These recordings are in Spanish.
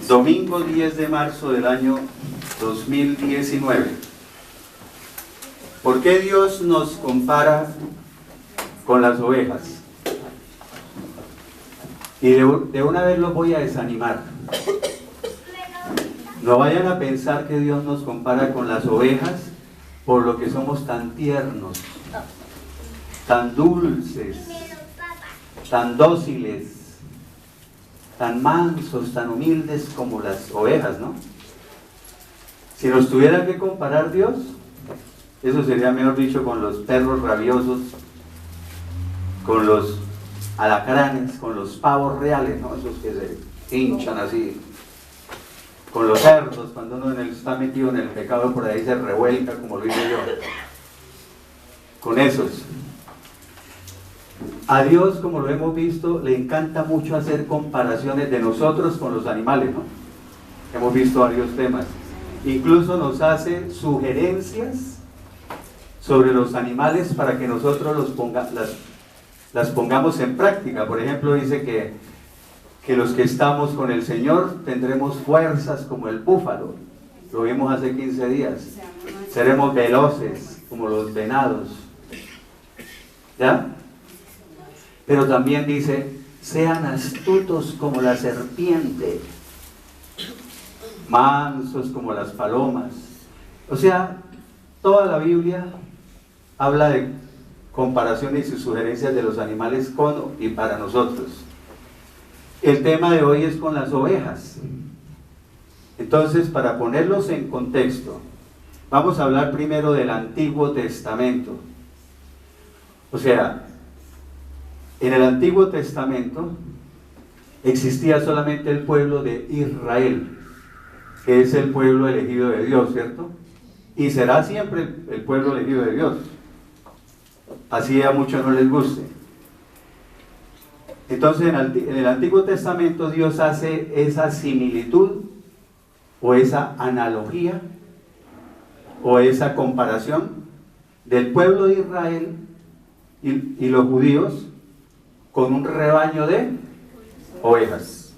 Domingo 10 de marzo del año 2019. ¿Por qué Dios nos compara con las ovejas? Y de una vez los voy a desanimar. No vayan a pensar que Dios nos compara con las ovejas por lo que somos tan tiernos, tan dulces, tan dóciles, tan mansos, tan humildes como las ovejas, ¿no? Si nos tuviera que comparar Dios, eso sería, mejor dicho, con los perros rabiosos, con los alacranes, con los pavos reales, ¿no? Esos que se hinchan así, con los cerdos, cuando uno está metido en el pecado, por ahí se revuelca, como lo hice yo, con esos. A Dios, como lo hemos visto, le encanta mucho hacer comparaciones de nosotros con los animales, ¿no? Hemos visto varios temas. Incluso nos hace sugerencias sobre los animales para que nosotros las pongamos en práctica. Por ejemplo, dice que los que estamos con el Señor tendremos fuerzas como el búfalo. Lo vimos hace 15 días. Seremos veloces como los venados. ¿Ya? Pero también dice, sean astutos como la serpiente, mansos como las palomas. O sea, toda la Biblia habla de comparaciones y sugerencias de los animales con y para nosotros. El tema de hoy es con las ovejas. Entonces, para ponerlos en contexto, vamos a hablar primero del Antiguo Testamento. O sea, en el Antiguo Testamento existía solamente el pueblo de Israel, que es el pueblo elegido de Dios, ¿cierto? Y será siempre el pueblo elegido de Dios. Así a muchos no les guste. Entonces en el Antiguo Testamento Dios hace esa similitud o esa analogía o esa comparación del pueblo de Israel y los judíos con un rebaño de ovejas.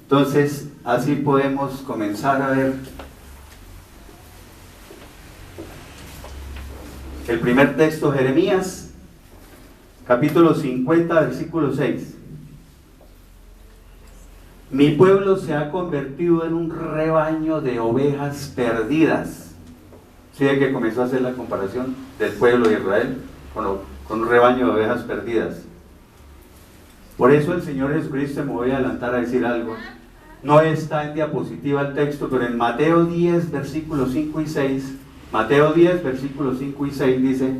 Entonces así podemos comenzar a ver el primer texto, Jeremías capítulo 50 versículo 6. Mi pueblo se ha convertido en un rebaño de ovejas perdidas. ¿Sí ve que comenzó a hacer la comparación del pueblo de Israel con un rebaño de ovejas perdidas? Por eso el Señor Jesucristo, me voy a adelantar a decir algo, no está en diapositiva el texto, pero en Mateo 10 versículos 5 y 6, Mateo 10 versículos 5 y 6 dice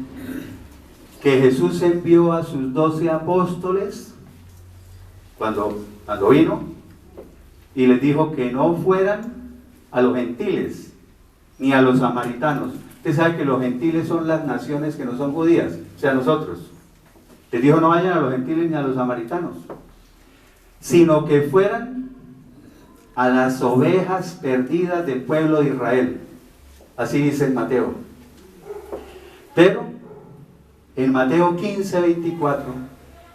que Jesús envió a sus 12 apóstoles cuando vino y les dijo que no fueran a los gentiles ni a los samaritanos. Usted sabe que los gentiles son las naciones que no son judías, o sea, nosotros. Les dijo no vayan a los gentiles ni a los samaritanos, sino que fueran a las ovejas perdidas del pueblo de Israel. Así dice en Mateo. Pero en Mateo 15, 24,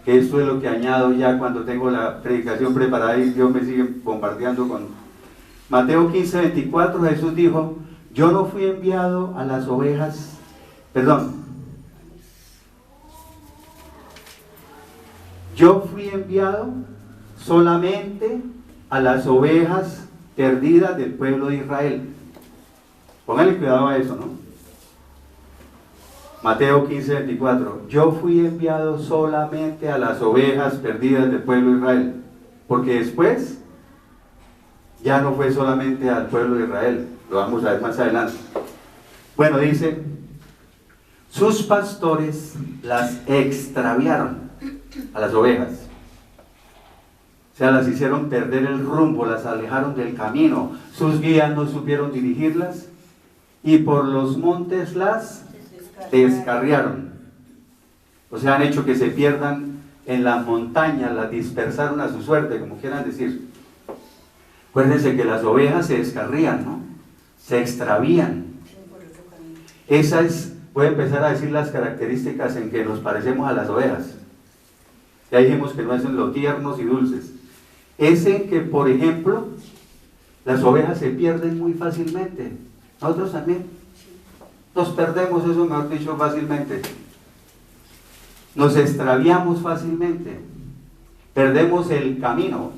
que esto es lo que añado ya cuando tengo la predicación preparada y Dios me sigue bombardeando con Mateo 15, 24, Jesús dijo, yo no fui enviado a las ovejas, yo fui enviado solamente a las ovejas perdidas del pueblo de Israel. Pónganle cuidado a eso, ¿no? Mateo 15, 24. Yo fui enviado solamente a las ovejas perdidas del pueblo de Israel. Porque después ya no fue solamente al pueblo de Israel. Lo vamos a ver más adelante. Bueno, dice, sus pastores las extraviaron a las ovejas. O sea, las hicieron perder el rumbo, las alejaron del camino. Sus guías no supieron dirigirlas y por los montes las descarriaron. O sea, han hecho que se pierdan en las montañas, las dispersaron a su suerte, como quieran decir. Acuérdense que las ovejas se descarrían, ¿no? Se extravían. Voy a empezar a decir las características en que nos parecemos a las ovejas. Ya dijimos que no es en lo tiernos y dulces. Es en que, por ejemplo, Las ovejas se pierden muy fácilmente. Nosotros también nos perdemos, eso mejor dicho, fácilmente. Nos extraviamos fácilmente. Perdemos el camino.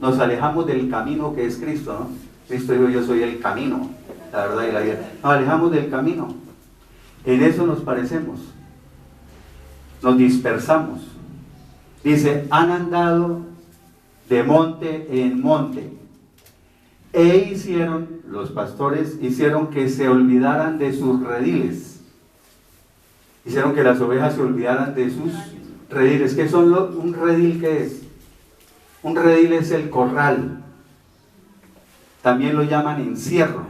Nos alejamos del camino que es Cristo, ¿no? Cristo dijo, yo soy el camino, la verdad y la vida. Nos alejamos del camino. En eso nos parecemos. Nos dispersamos. Dice, han andado de monte en monte. E hicieron, los pastores hicieron que se olvidaran de sus rediles. Hicieron que las ovejas se olvidaran de sus rediles. ¿Qué son un redil? ¿Qué es? Un redil es el corral. También lo llaman encierro.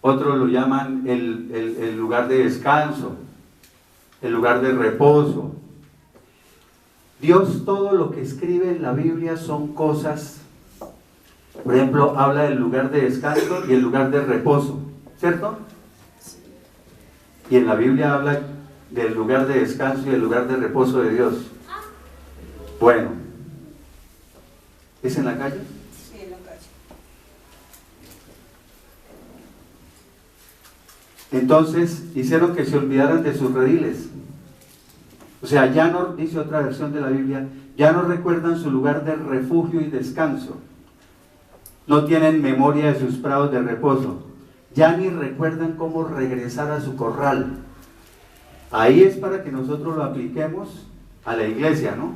Otros lo llaman el lugar de descanso, el lugar de reposo. Dios, todo lo que escribe en la Biblia son cosas. Por ejemplo, habla del lugar de descanso y el lugar de reposo, ¿cierto? Y en la Biblia habla del lugar de descanso y el lugar de reposo de Dios. Bueno, ¿es en la calle? Sí, en la calle. Entonces, hicieron que se olvidaran de sus rediles. O sea, ya no, dice otra versión de la Biblia, ya no recuerdan su lugar de refugio y descanso. No tienen memoria de sus prados de reposo. Ya ni recuerdan cómo regresar a su corral. Ahí es para que nosotros lo apliquemos a la iglesia, ¿no?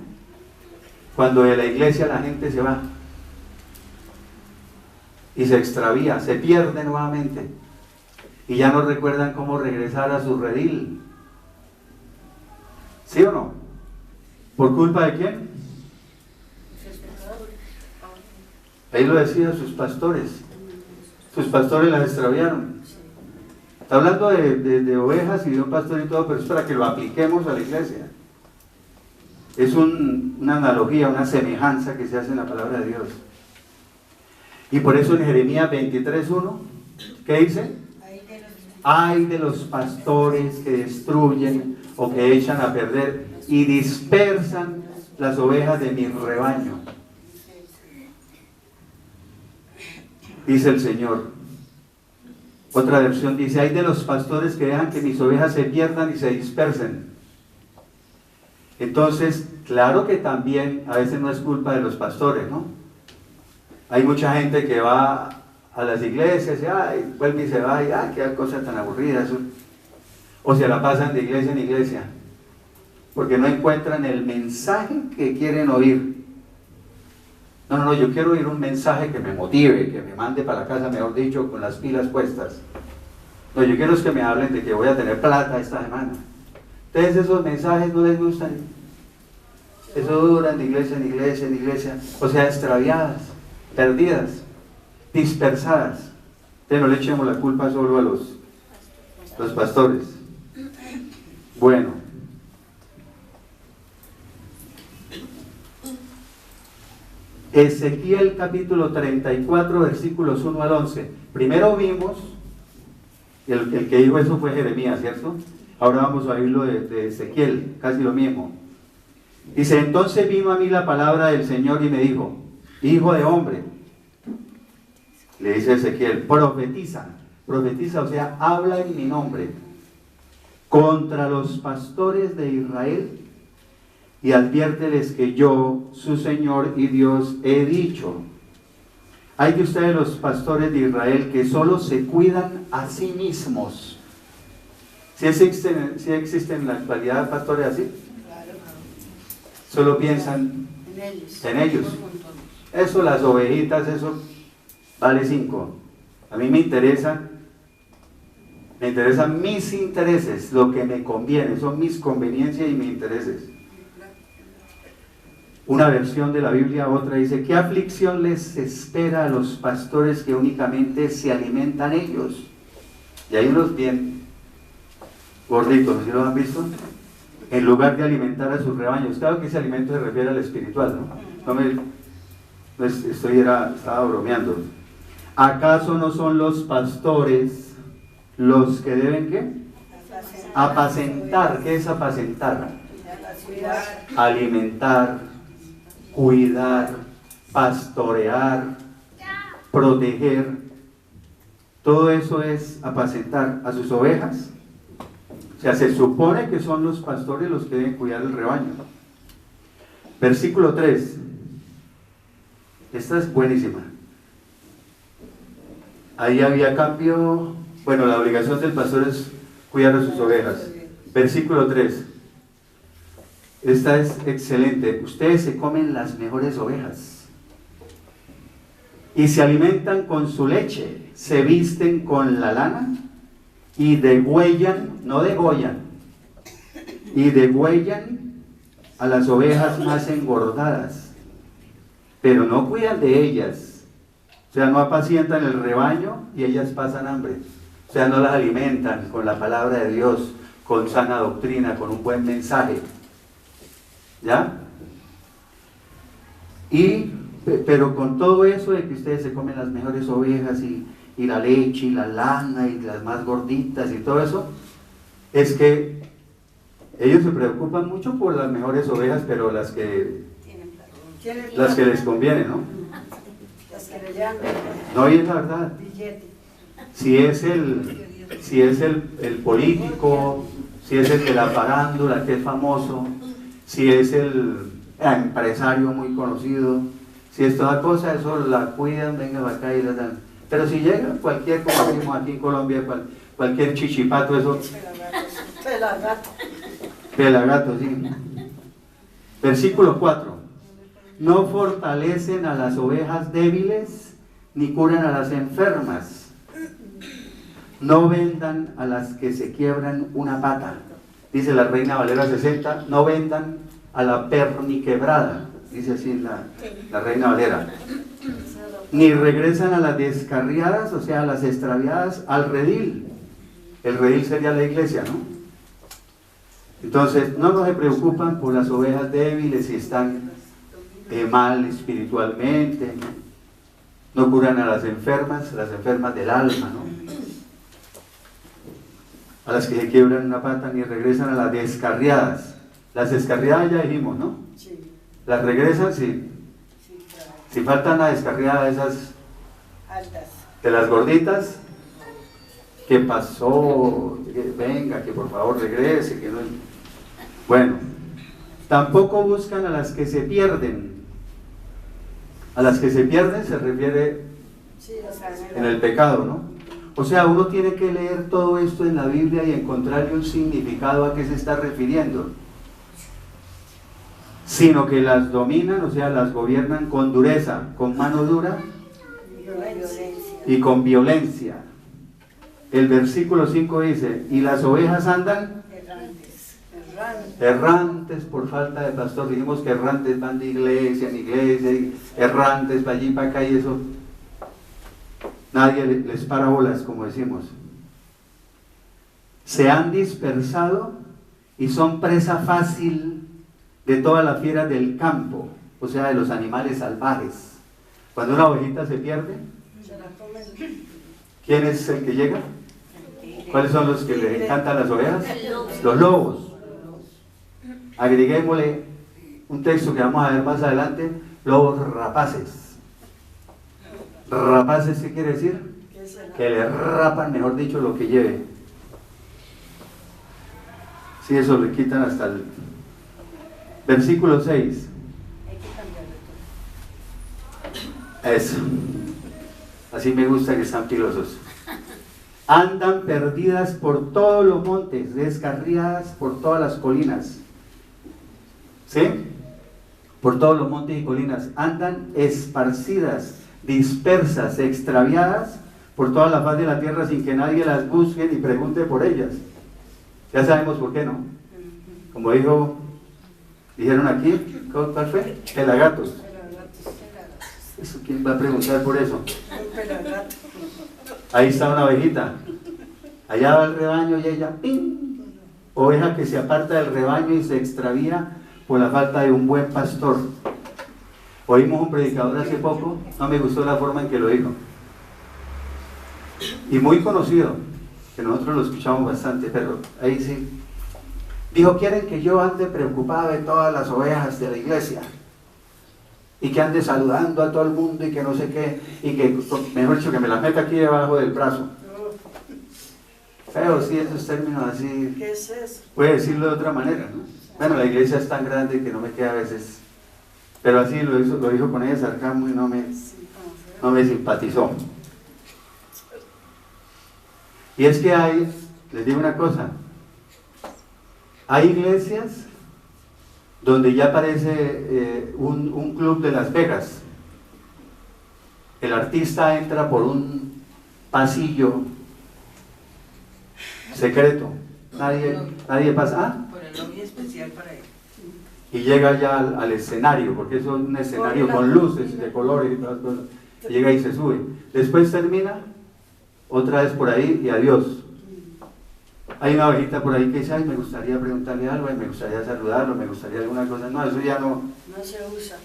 Cuando de la iglesia la gente se va y se extravía, se pierde nuevamente y ya no recuerdan cómo regresar a su redil. ¿Sí o no? ¿Por culpa de quién? Ahí lo decían sus pastores. Sus pastores las extraviaron. Está hablando de ovejas y de un pastor y todo, pero es para que lo apliquemos a la iglesia. Es una analogía, una semejanza que se hace en la palabra de Dios. Y por eso en Jeremías 23:1, ¿qué dice? Ay de los pastores que destruyen o que echan a perder y dispersan las ovejas de mi rebaño. Dice el Señor. Otra versión dice, ay de los pastores que dejan que mis ovejas se pierdan y se dispersen. Entonces, claro que también a veces no es culpa de los pastores, ¿no? Hay mucha gente que va a las iglesias y ay, vuelve y se va y ay, qué cosa tan aburrida eso. O se la pasan de iglesia en iglesia porque no encuentran el mensaje que quieren oír. No, yo quiero oír un mensaje que me motive, que me mande para la casa, mejor dicho, con las pilas puestas. No, yo quiero es que me hablen de que voy a tener plata esta semana. Entonces esos mensajes no les gustan. Eso duran de iglesia en iglesia en iglesia. O sea, extraviadas, perdidas, dispersadas. Entonces no le echemos la culpa solo a los pastores. Bueno. Ezequiel capítulo 34 versículos 1 al 11. Primero vimos, el que dijo eso fue Jeremías, ¿cierto? Ahora vamos a oírlo de Ezequiel, casi lo mismo. Dice, entonces vino a mí la palabra del Señor y me dijo, hijo de hombre, le dice Ezequiel, profetiza, o sea, habla en mi nombre, contra los pastores de Israel, y adviérteles que yo, su Señor y Dios, he dicho. Hay de ustedes los pastores de Israel que solo se cuidan a sí mismos. ¿Sí existen en la actualidad pastores así? Solo piensan en ellos. Eso, las ovejitas, eso vale 5. A mí me interesan mis intereses, lo que me conviene, son mis conveniencias y mis intereses. Una versión de la Biblia, otra dice, ¿qué aflicción les espera a los pastores que únicamente se alimentan ellos? Y hay unos bien gorditos, ¿sí lo han visto? En lugar de alimentar a sus rebaños. Claro que ese alimento se refiere al espiritual, ¿no? Estaba bromeando. ¿Acaso no son los pastores los que deben qué? Apacentar. ¿Qué es apacentar? Alimentar, cuidar, pastorear. proteger, todo eso es apacentar a sus ovejas. O sea, se supone que son los pastores los que deben cuidar el rebaño. Versículo 3. Esta es buenísima. Ahí había cambio. Bueno, la obligación del pastor es cuidar a sus ovejas. Versículo 3. Esta es excelente. Ustedes se comen las mejores ovejas y se alimentan con su leche, se visten con la lana y degüellan, no degollan, y degüellan a las ovejas más engordadas, pero no cuidan de ellas. O sea, no apacientan el rebaño y ellas pasan hambre. O sea, no las alimentan con la palabra de Dios, con sana doctrina, con un buen mensaje. ¿Ya? Pero con todo eso de que ustedes se comen las mejores ovejas y la leche y la lana y las más gorditas y todo eso, es que ellos se preocupan mucho por las mejores ovejas, pero las que les conviene, ¿no? Las que le llevan No, y es la verdad. billete. Si es el político, si es el de la farándula que es famoso, si es el empresario muy conocido, si es toda cosa, eso la cuidan, venga para acá y la dan. Pero si llega cualquier, como decimos aquí en Colombia, cualquier chichipato, eso, Pelagato. pelagato, sí. Versículo 4. No fortalecen a las ovejas débiles, ni curan a las enfermas. No vendan a las que se quiebran una pata. Dice la Reina Valera 60, no vendan a la perniquebrada, dice así la Reina Valera. Ni regresan a las descarriadas, o sea, a las extraviadas, al redil. El redil sería la iglesia, ¿no? Entonces, no se preocupan por las ovejas débiles si están mal espiritualmente. No curan a las enfermas del alma, ¿no? A las que se quiebran una pata, ni regresan a las descarriadas. Las descarriadas ya dijimos, ¿no? Sí. Las regresan, sí. Sí, claro. Si faltan las descarriadas esas Altas. de las gorditas, ¿qué pasó? Que venga, que por favor regrese, que no. Bueno, tampoco buscan a las que se pierden. A las que se pierden se refiere Sí, las en el pecado, ¿no? O sea, uno tiene que leer todo esto en la Biblia y encontrarle un significado a qué se está refiriendo. Sino que las dominan, o sea, las gobiernan con dureza, con mano dura violencia. y con violencia. El versículo 5 dice, y las ovejas andan Errantes. Errantes. errantes por falta de pastor. Dijimos que errantes van de iglesia en iglesia, y errantes para allí para acá y eso. Nadie les para bolas, como decimos. Se han dispersado y son presa fácil de todas las fieras del campo, o sea, de los animales salvajes. Cuando una ovejita se pierde, Se la comen. ¿quién es el que llega? ¿Cuáles son los que les encantan las ovejas? Los lobos. Agreguémosle un texto que vamos a ver más adelante, lobos rapaces. ¿Rapaces qué quiere decir? Que le rapan, mejor dicho, lo que lleve. Sí, eso le quitan hasta el versículo 6. Hay que cambiarlo todo. Eso. Así me gusta que están pilosos. Andan perdidas por todos los montes, descarriadas por todas las colinas. ¿Sí? Por todos los montes y colinas. Andan esparcidas, dispersas, extraviadas por toda la faz de la tierra sin que nadie las busque ni pregunte por ellas. Ya sabemos por qué, ¿no? Como dijeron aquí, ¿cuál fue? Pelagatos. ¿Eso quién va a preguntar por eso? Un pelagato. Ahí está una ovejita. Allá va el rebaño y ella, ¡ping! Oveja que se aparta del rebaño y se extravía por la falta de un buen pastor. Oímos un predicador hace poco, no me gustó la forma en que lo dijo. Y muy conocido, que nosotros lo escuchamos bastante, pero ahí sí. Dijo, ¿quieren que yo ande preocupado de todas las ovejas de la iglesia? y que ande saludando a todo el mundo y que no sé qué, y que, mejor dicho, que me la meta aquí debajo del brazo. Feo, sí, esos términos así, ¿Qué es eso? puede decirlo de otra manera, ¿no? Bueno, la iglesia es tan grande que no me queda a veces, pero así lo dijo con ese sarcasmo y no me simpatizó. Y es que les digo una cosa, hay iglesias donde ya parece un club de Las Vegas. El artista entra por un pasillo secreto, nadie pasa, Por el lobby especial para él. y llega ya al escenario, porque eso es un escenario con luces de colores y todas las cosas. Llega y se sube. Después termina, otra vez por ahí y adiós. Hay una ovejita por ahí que dice, ay, me gustaría preguntarle algo, me gustaría saludarlo, me gustaría alguna cosa. No, eso ya no. No se usa.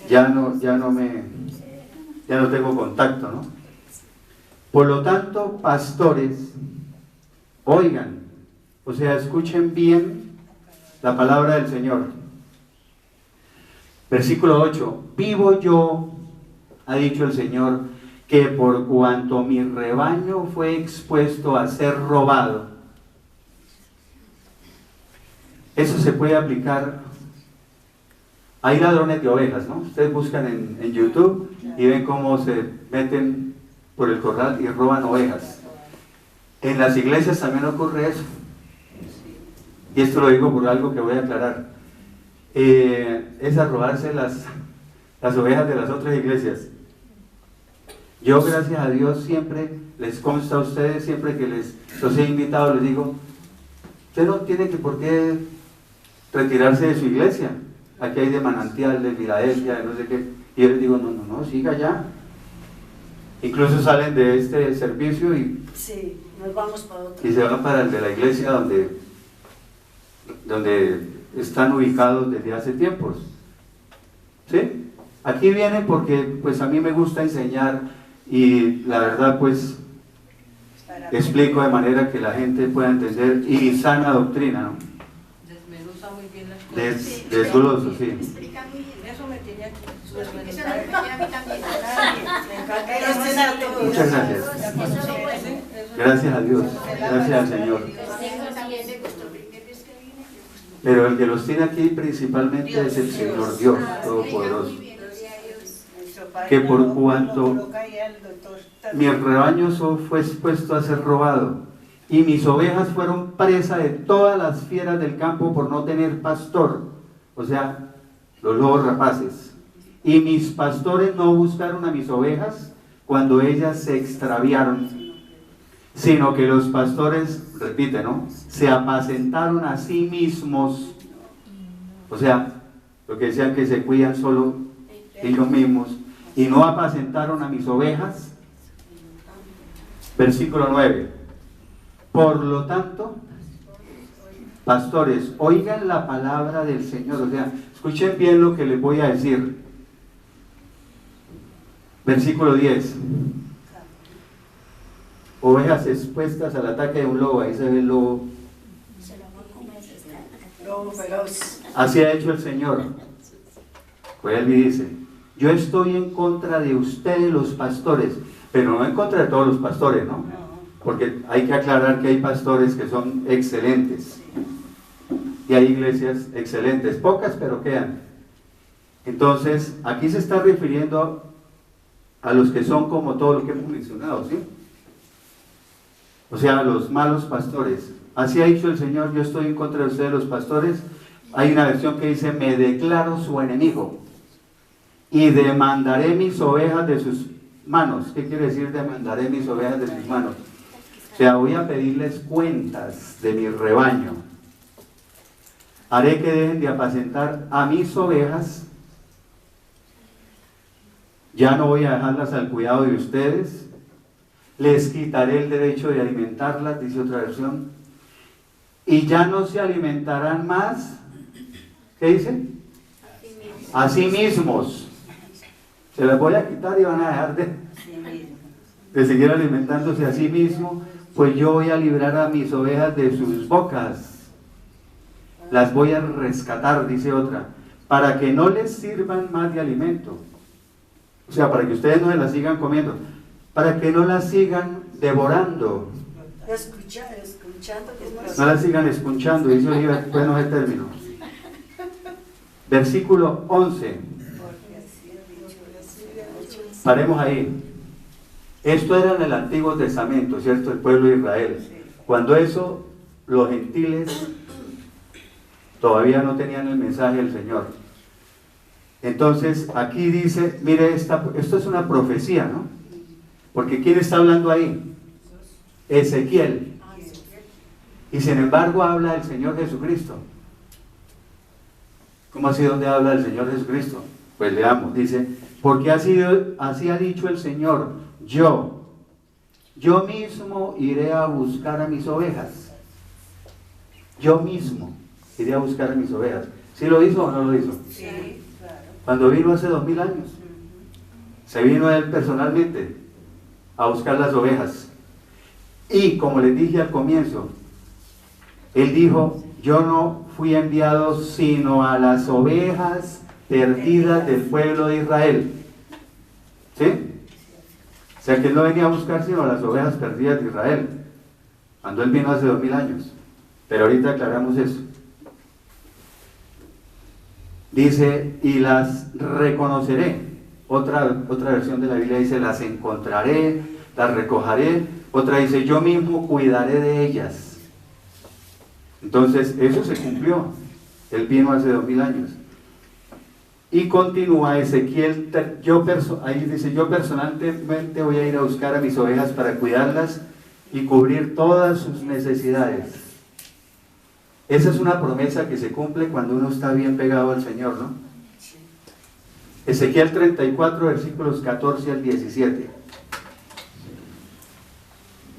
Ya no tengo contacto, ¿no? Por lo tanto, pastores, oigan, o sea, escuchen bien la palabra del Señor. Versículo 8, vivo yo, ha dicho el Señor, que por cuanto mi rebaño fue expuesto a ser robado. Eso se puede aplicar. Hay ladrones de ovejas, ¿no? Ustedes buscan en YouTube y ven cómo se meten por el corral y roban ovejas. En las iglesias también ocurre eso. Y esto lo digo por algo que voy a aclarar. Es a robarse las ovejas de las otras iglesias. Yo, gracias a Dios, siempre les consta a ustedes, siempre que los he invitado, les digo, usted no tiene que por qué retirarse de su iglesia. Aquí hay de Manantial, de Filadelfia, de no sé qué. Y yo les digo, no, siga ya. Incluso salen de este servicio y Sí, nos vamos para otro. y se van para el de la iglesia donde están ubicados desde hace tiempos. ¿Sí? Aquí vienen porque pues a mí me gusta enseñar y la verdad pues explico de manera que la gente pueda entender y sana doctrina, ¿no? Desmenuza muy bien las cosas. Desgloso, sí. Explica muy bien. Eso me tiene aquí. Eso es lo que a mí también. Me encanta. Muchas gracias. Eso es bueno. Gracias a Dios, gracias al Señor. Tengo también de vuestro primer vez que vine. Pero el que los tiene aquí principalmente es el Señor Dios Todopoderoso. Muy bien, gloria a Dios. Que por cuanto mi rebaño fue expuesto a ser robado y mis ovejas fueron presa de todas las fieras del campo por no tener pastor, o sea, los lobos rapaces, y mis pastores no buscaron a mis ovejas cuando ellas se extraviaron, sino que los pastores, repite, ¿no?, se apacentaron a sí mismos, o sea, lo que decían que se cuidan solo ellos mismos, y no apacentaron a mis ovejas. Versículo 9. Por lo tanto, pastores, oigan la palabra del Señor, o sea, escuchen bien lo que les voy a decir. Versículo 10. Ovejas expuestas al ataque de un lobo, ahí se ve el lobo. Lobo feroz. Así ha hecho el Señor. Pues él me dice, yo estoy en contra de ustedes los pastores, pero no en contra de todos los pastores, ¿no? Porque hay que aclarar que hay pastores que son excelentes y hay iglesias excelentes, pocas pero quedan. Entonces, aquí se está refiriendo a los que son como todo lo que hemos mencionado, ¿sí? O sea, a los malos pastores. Así ha dicho el Señor, yo estoy en contra de ustedes los pastores. Hay una versión que dice, me declaro su enemigo y demandaré mis ovejas de sus manos. ¿Qué quiere decir demandaré mis ovejas de sus manos? O sea, voy a pedirles cuentas de mi rebaño. Haré que dejen de apacentar a mis ovejas. Ya no voy a dejarlas al cuidado de ustedes. Les quitaré el derecho de alimentarlas, dice otra versión. Y ya no se alimentarán más. ¿Qué dice? A sí mismos. Se las voy a quitar y van a dejar de seguir alimentándose a sí mismos. Pues yo voy a librar a mis ovejas de sus bocas. Las voy a rescatar, dice otra. para que no les sirvan más de alimento. O sea, para que ustedes no se las sigan comiendo, para que no las sigan devorando, Escuchando que es más. no las sigan escuchando, dice Oliva, bueno ese término. Versículo 11, paremos ahí. Esto era en el Antiguo Testamento, ¿cierto? El pueblo de Israel. Cuando eso, los gentiles todavía no tenían el mensaje del Señor. Entonces, aquí dice, mire, esto es una profecía, ¿no? Porque ¿quién está hablando ahí? Ezequiel. Y sin embargo habla el Señor Jesucristo. ¿Cómo así dónde habla el Señor Jesucristo? Pues leamos, dice, porque así ha dicho el Señor, yo mismo iré a buscar a mis ovejas. Yo mismo iré a buscar a mis ovejas. ¿Sí lo hizo o no lo hizo? Sí, claro. Cuando vino hace 2000 años, se vino él personalmente a buscar las ovejas. Y como les dije al comienzo, él dijo, yo no fui enviado sino a las ovejas perdidas del pueblo de Israel. ¿Sí? O sea que él no venía a buscar sino a las ovejas perdidas de Israel, cuando él vino hace 2000 años. Pero ahorita aclaramos eso. Dice, y las reconoceré. Otra versión de la Biblia dice, las encontraré, las recogeré. Otra dice, yo mismo cuidaré de ellas. Entonces, eso se cumplió. Él vino hace 2000 años. Y continúa Ezequiel, ahí dice, yo personalmente voy a ir a buscar a mis ovejas para cuidarlas y cubrir todas sus necesidades. Esa es una promesa que se cumple cuando uno está bien pegado al Señor, ¿no? Ezequiel 34, versículos 14 al 17.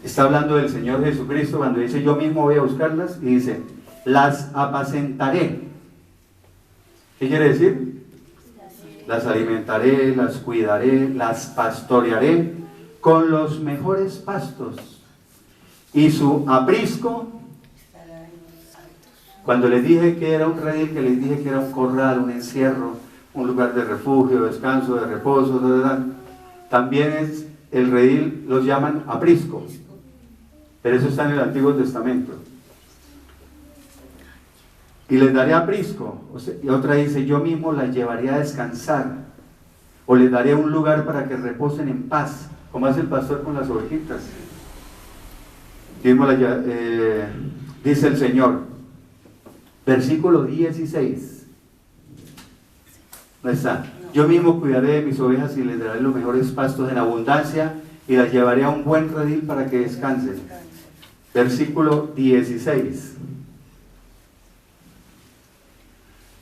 Está hablando del Señor Jesucristo cuando dice, yo mismo voy a buscarlas, y dice, las apacentaré. ¿Qué quiere decir? Las alimentaré, las cuidaré, las pastorearé con los mejores pastos. Y su aprisco, cuando les dije que era un redil, que les dije que era un corral, un encierro, un lugar de refugio, descanso, de reposo, también es el redil, los llaman aprisco, pero eso está en el Antiguo Testamento. Y les daré aprisco, y otra dice, yo mismo las llevaré a descansar, o les daré un lugar para que reposen en paz, como hace el pastor con las ovejitas. Dice el Señor, versículo 16, ¿no está? Yo mismo cuidaré de mis ovejas y les daré los mejores pastos en abundancia y las llevaré a un buen redil para que descansen. Versículo 16.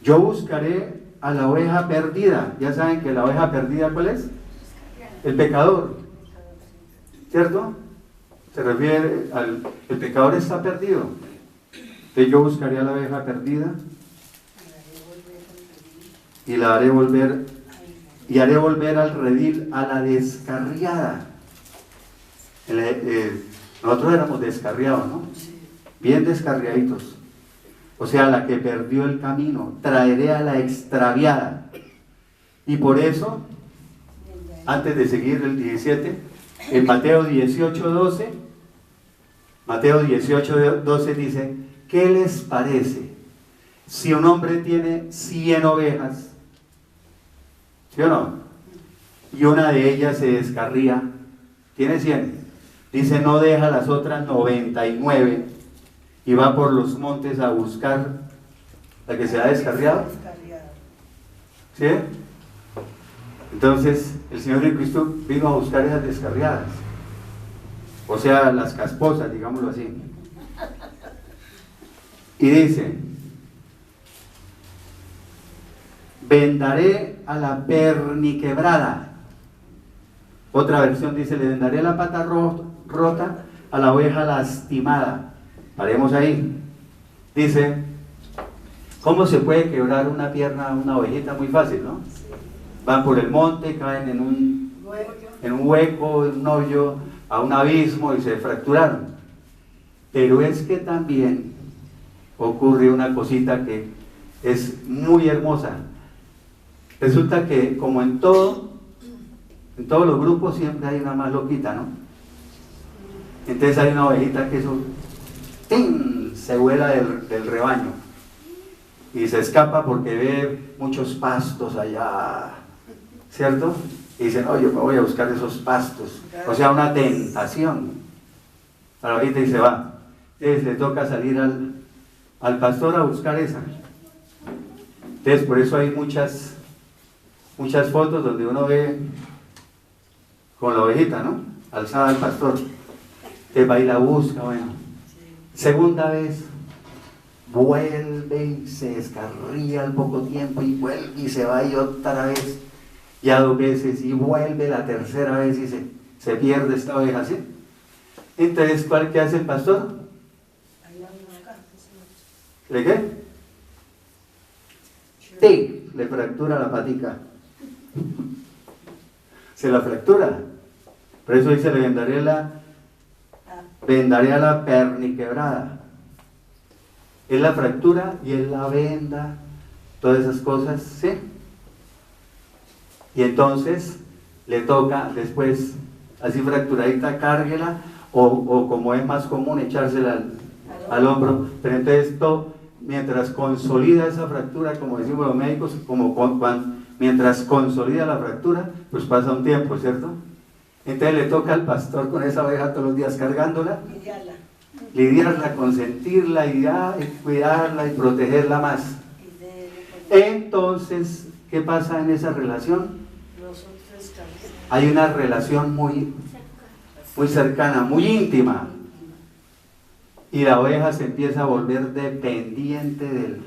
Yo buscaré a la oveja perdida. Ya saben que la oveja perdida, ¿cuál es? El pecador, ¿cierto? Se refiere el pecador está perdido. Entonces yo buscaré a la oveja perdida y la haré volver, y haré volver al redil a la descarriada. Nosotros éramos descarriados, ¿no? Bien descarriaditos. O sea, la que perdió el camino, traeré a la extraviada. Y por eso, antes de seguir el 17, en Mateo 18:12, Mateo 18:12 dice, ¿qué les parece si un hombre tiene 100 ovejas? ¿Sí o no? Y una de ellas se descarría, tiene 100. Dice, no deja las otras 99 y va por los montes a buscar la que se ha descarriado. ¿Sí? Entonces, el Señor Jesucristo vino a buscar esas descarriadas. O sea, las casposas, digámoslo así. Y dice, vendaré a la perniquebrada. Otra versión dice, le vendaré la pata rota a la oveja lastimada. Paremos ahí. Dice, ¿cómo se puede quebrar una pierna a una ovejita? Muy fácil, ¿no? Van por el monte, caen en un hueco, en un hoyo, a un abismo y se fracturaron. Pero es que también ocurre una cosita que es muy hermosa. Resulta que como en todos los grupos siempre hay una más loquita, ¿no? Entonces hay una ovejita que eso, ¡ting!, se vuela del rebaño y se escapa porque ve muchos pastos allá, ¿cierto? Y dice, no, yo me voy a buscar esos pastos, o sea, una tentación. A la ovejita y se va. Entonces le toca salir al pastor a buscar esa. Entonces por eso hay muchas fotos donde uno ve con la ovejita, ¿no? Alzada al pastor. Entonces va y la busca, bueno. Segunda vez, vuelve y se descarría al poco tiempo y vuelve y se va y otra vez, ya 2 veces, y vuelve la tercera vez y se pierde esta oveja, ¿sí? Entonces, ¿qué hace el pastor? ¿Le qué? ¡Tic! Le fractura la patica. Se la fractura. Por eso dice, le vendaría la perniquebrada. Es la fractura y es la venda, todas esas cosas, ¿sí? Y entonces le toca después, así fracturadita, cárguela, o como es más común, echársela al hombro. Pero entonces mientras consolida esa fractura, como decimos los médicos, mientras consolida la fractura, pues pasa un tiempo, ¿cierto? Entonces le toca al pastor con esa oveja todos los días cargándola, lidiarla, consentirla y cuidarla y protegerla más. Entonces, ¿qué pasa en esa relación? Hay una relación muy cercana, muy íntima. Y la oveja se empieza a volver dependiente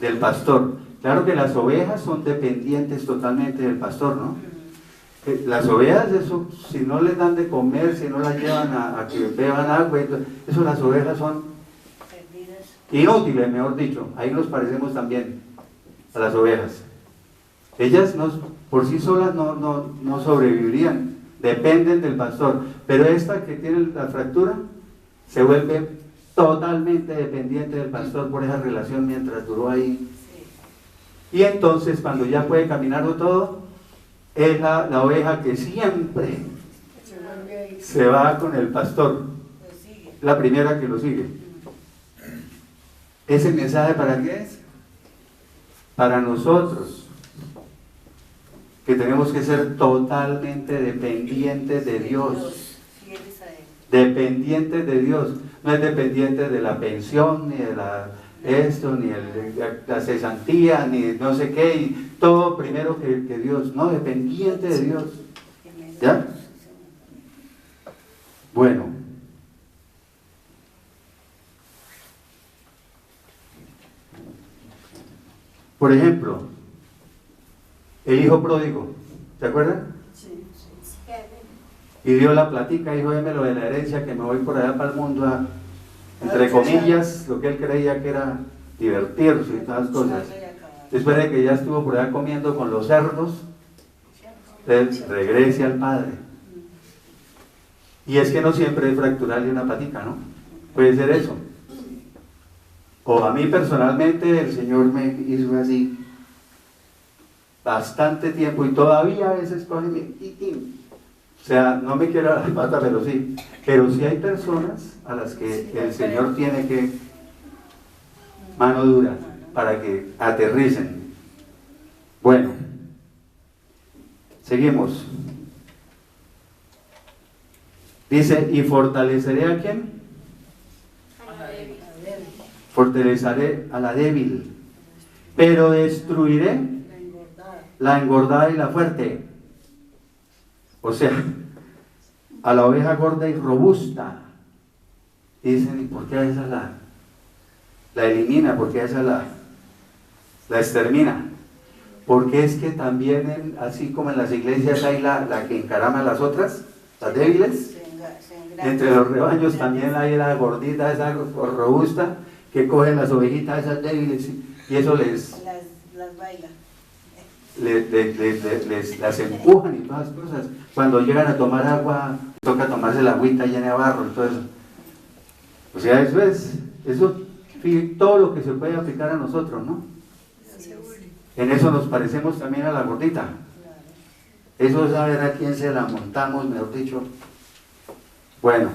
del pastor. Claro que las ovejas son dependientes totalmente del pastor, ¿no? Las ovejas, eso, si no les dan de comer, si no las llevan a que beban agua, eso las ovejas son inútiles, mejor dicho. Ahí nos parecemos también a las ovejas. Ellas por sí solas no sobrevivirían, dependen del pastor. Pero esta que tiene la fractura se vuelve totalmente dependiente del pastor por esa relación mientras duró ahí. Y entonces cuando ya puede caminarlo todo, es la oveja que siempre se va con el pastor, la primera que lo sigue. ¿Ese mensaje para qué es? Para nosotros, que tenemos que ser totalmente dependientes de Dios. Dependientes de Dios, no es dependiente de la pensión, ni de ni la cesantía, ni no sé qué, y todo primero que Dios, no, dependiente de Dios. ¿Ya? Bueno. Por ejemplo, el hijo pródigo, ¿se acuerdan? Y dio la platica, dijo, déme lo de la herencia, que me voy por allá para el mundo entre comillas, lo que él creía que era divertirse y todas las cosas. Después de que ya estuvo por allá comiendo con los cerdos, él regrese al padre. Y es que no siempre es fracturarle una patica, ¿no? Puede ser eso. O a mí personalmente el Señor me hizo así bastante tiempo y todavía a veces coge mi... O sea, no me quiero dar la pata, pero sí. Pero sí hay personas a las que el Señor tiene que mano dura para que aterricen. Bueno, seguimos. Dice, ¿y fortaleceré a quién? Fortaleceré a la débil, pero destruiré la engordada y la fuerte. O sea, a la oveja gorda y robusta. Y dicen, ¿y por qué a esa la elimina? ¿Por qué a esa la extermina? Porque es que también, así como en las iglesias hay la que encarama a las otras, las débiles, entre los rebaños también hay la gordita, esa robusta, que cogen las ovejitas esas débiles y eso les baila. Las empujan y todas las cosas. Cuando llegan a tomar agua, toca tomarse la agüita llena de barro y todo eso. O sea, eso todo lo que se puede aplicar a nosotros, ¿no? En eso nos parecemos también a la gordita. Eso es a ver a quién se la montamos, mejor dicho. Bueno,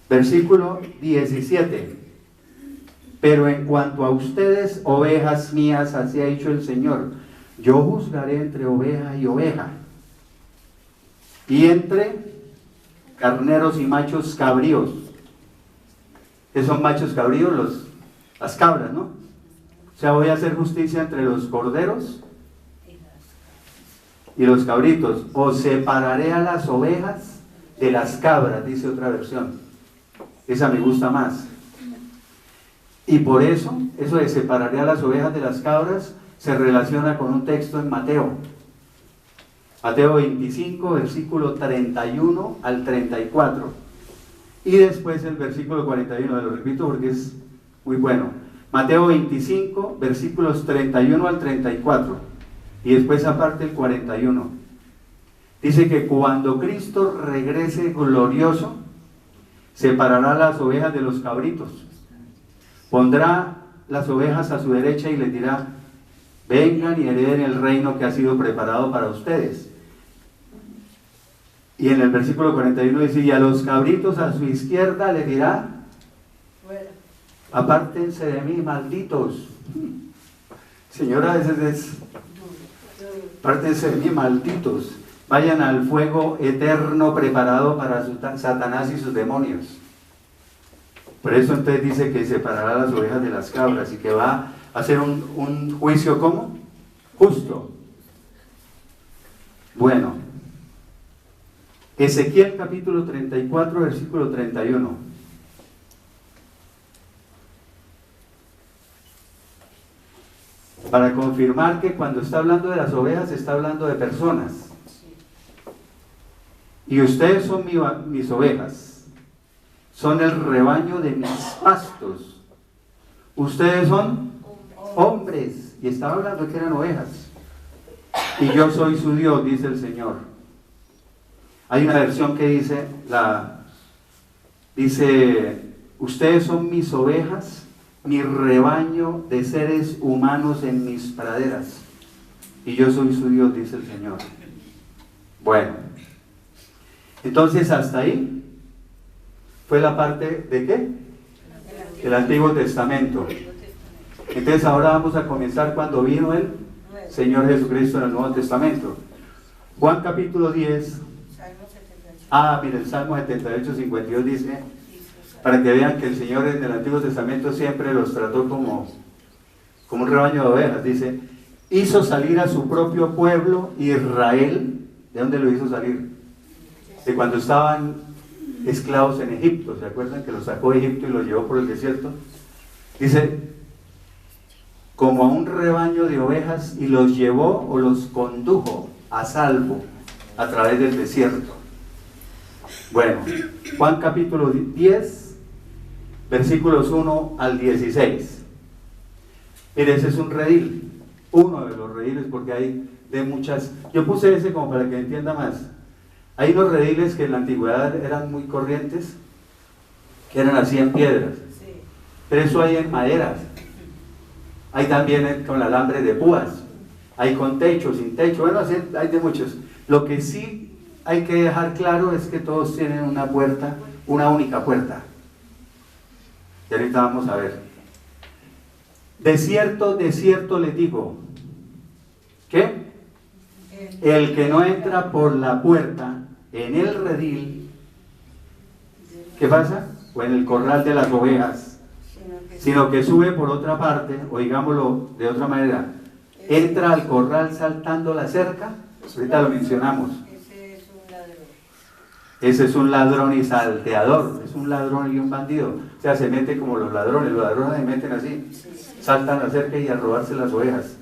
versículo 17. Pero en cuanto a ustedes, ovejas mías, así ha dicho el Señor, yo juzgaré entre oveja y oveja, y entre carneros y machos cabríos. ¿Qué son machos cabríos? Las cabras, ¿no? O sea, voy a hacer justicia entre los corderos y los cabritos. O separaré a las ovejas de las cabras, dice otra versión. Esa me gusta más. Y por eso de separaré a las ovejas de las cabras, se relaciona con un texto en Mateo. Mateo 25, versículo 31 al 34. Y después el versículo 41, lo repito porque es muy bueno. Mateo 25, versículos 31 al 34. Y después aparte el 41. Dice que cuando Cristo regrese glorioso, separará las ovejas de los cabritos. Pondrá las ovejas a su derecha y les dirá, vengan y hereden el reino que ha sido preparado para ustedes. Y en el versículo 41 dice, y a los cabritos a su izquierda les dirá, apártense de mí, malditos. Señora, a veces es, apártense de mí, malditos. Vayan al fuego eterno preparado para Satanás y sus demonios. Por eso entonces dice que separará las ovejas de las cabras y que va a hacer un juicio, ¿cómo? Justo. Bueno, Ezequiel capítulo 34, versículo 31. Para confirmar que cuando está hablando de las ovejas está hablando de personas. Y ustedes son mis ovejas. Son el rebaño de mis pastos. Ustedes son hombres. Y estaba hablando que eran ovejas. Y yo soy su Dios, dice el Señor. Hay una versión que dice, ustedes son mis ovejas, mi rebaño de seres humanos en mis praderas. Y yo soy su Dios, dice el Señor. Bueno, entonces hasta ahí fue la parte de ¿qué? El Antiguo Testamento. Entonces ahora vamos a comenzar cuando vino el Señor Jesucristo en el Nuevo Testamento. Juan capítulo 10. Mire, el Salmo 78, 52 dice, para que vean que el Señor en el Antiguo Testamento siempre los trató como un rebaño de ovejas. Dice, hizo salir a su propio pueblo Israel. ¿De dónde lo hizo salir? De cuando estaban esclavos en Egipto. ¿Se acuerdan que los sacó de Egipto y los llevó por el desierto? Dice, como a un rebaño de ovejas, y los llevó o los condujo a salvo a través del desierto. Bueno, Juan capítulo 10, versículos 1 al 16. Mire, ese es un redil, uno de los rediles, porque hay de muchas. Yo puse ese como para que entienda más. Hay unos rediles que en la antigüedad eran muy corrientes, que eran así en piedras. Pero eso hay en maderas. Hay también con alambre de púas. Hay con techo, sin techo. Bueno, así hay de muchos. Lo que sí hay que dejar claro es que todos tienen una puerta, una única puerta. Y ahorita vamos a ver. De cierto les digo, ¿qué? El que no entra por la puerta en el redil, ¿qué pasa? O en el corral de las ovejas, sino que sube por otra parte, o digámoslo de otra manera, entra al corral saltando la cerca. Ahorita lo mencionamos. Ese es un ladrón y salteador, es un ladrón y un bandido. O sea, se mete como los ladrones se meten así, saltan la cerca y a robarse las ovejas.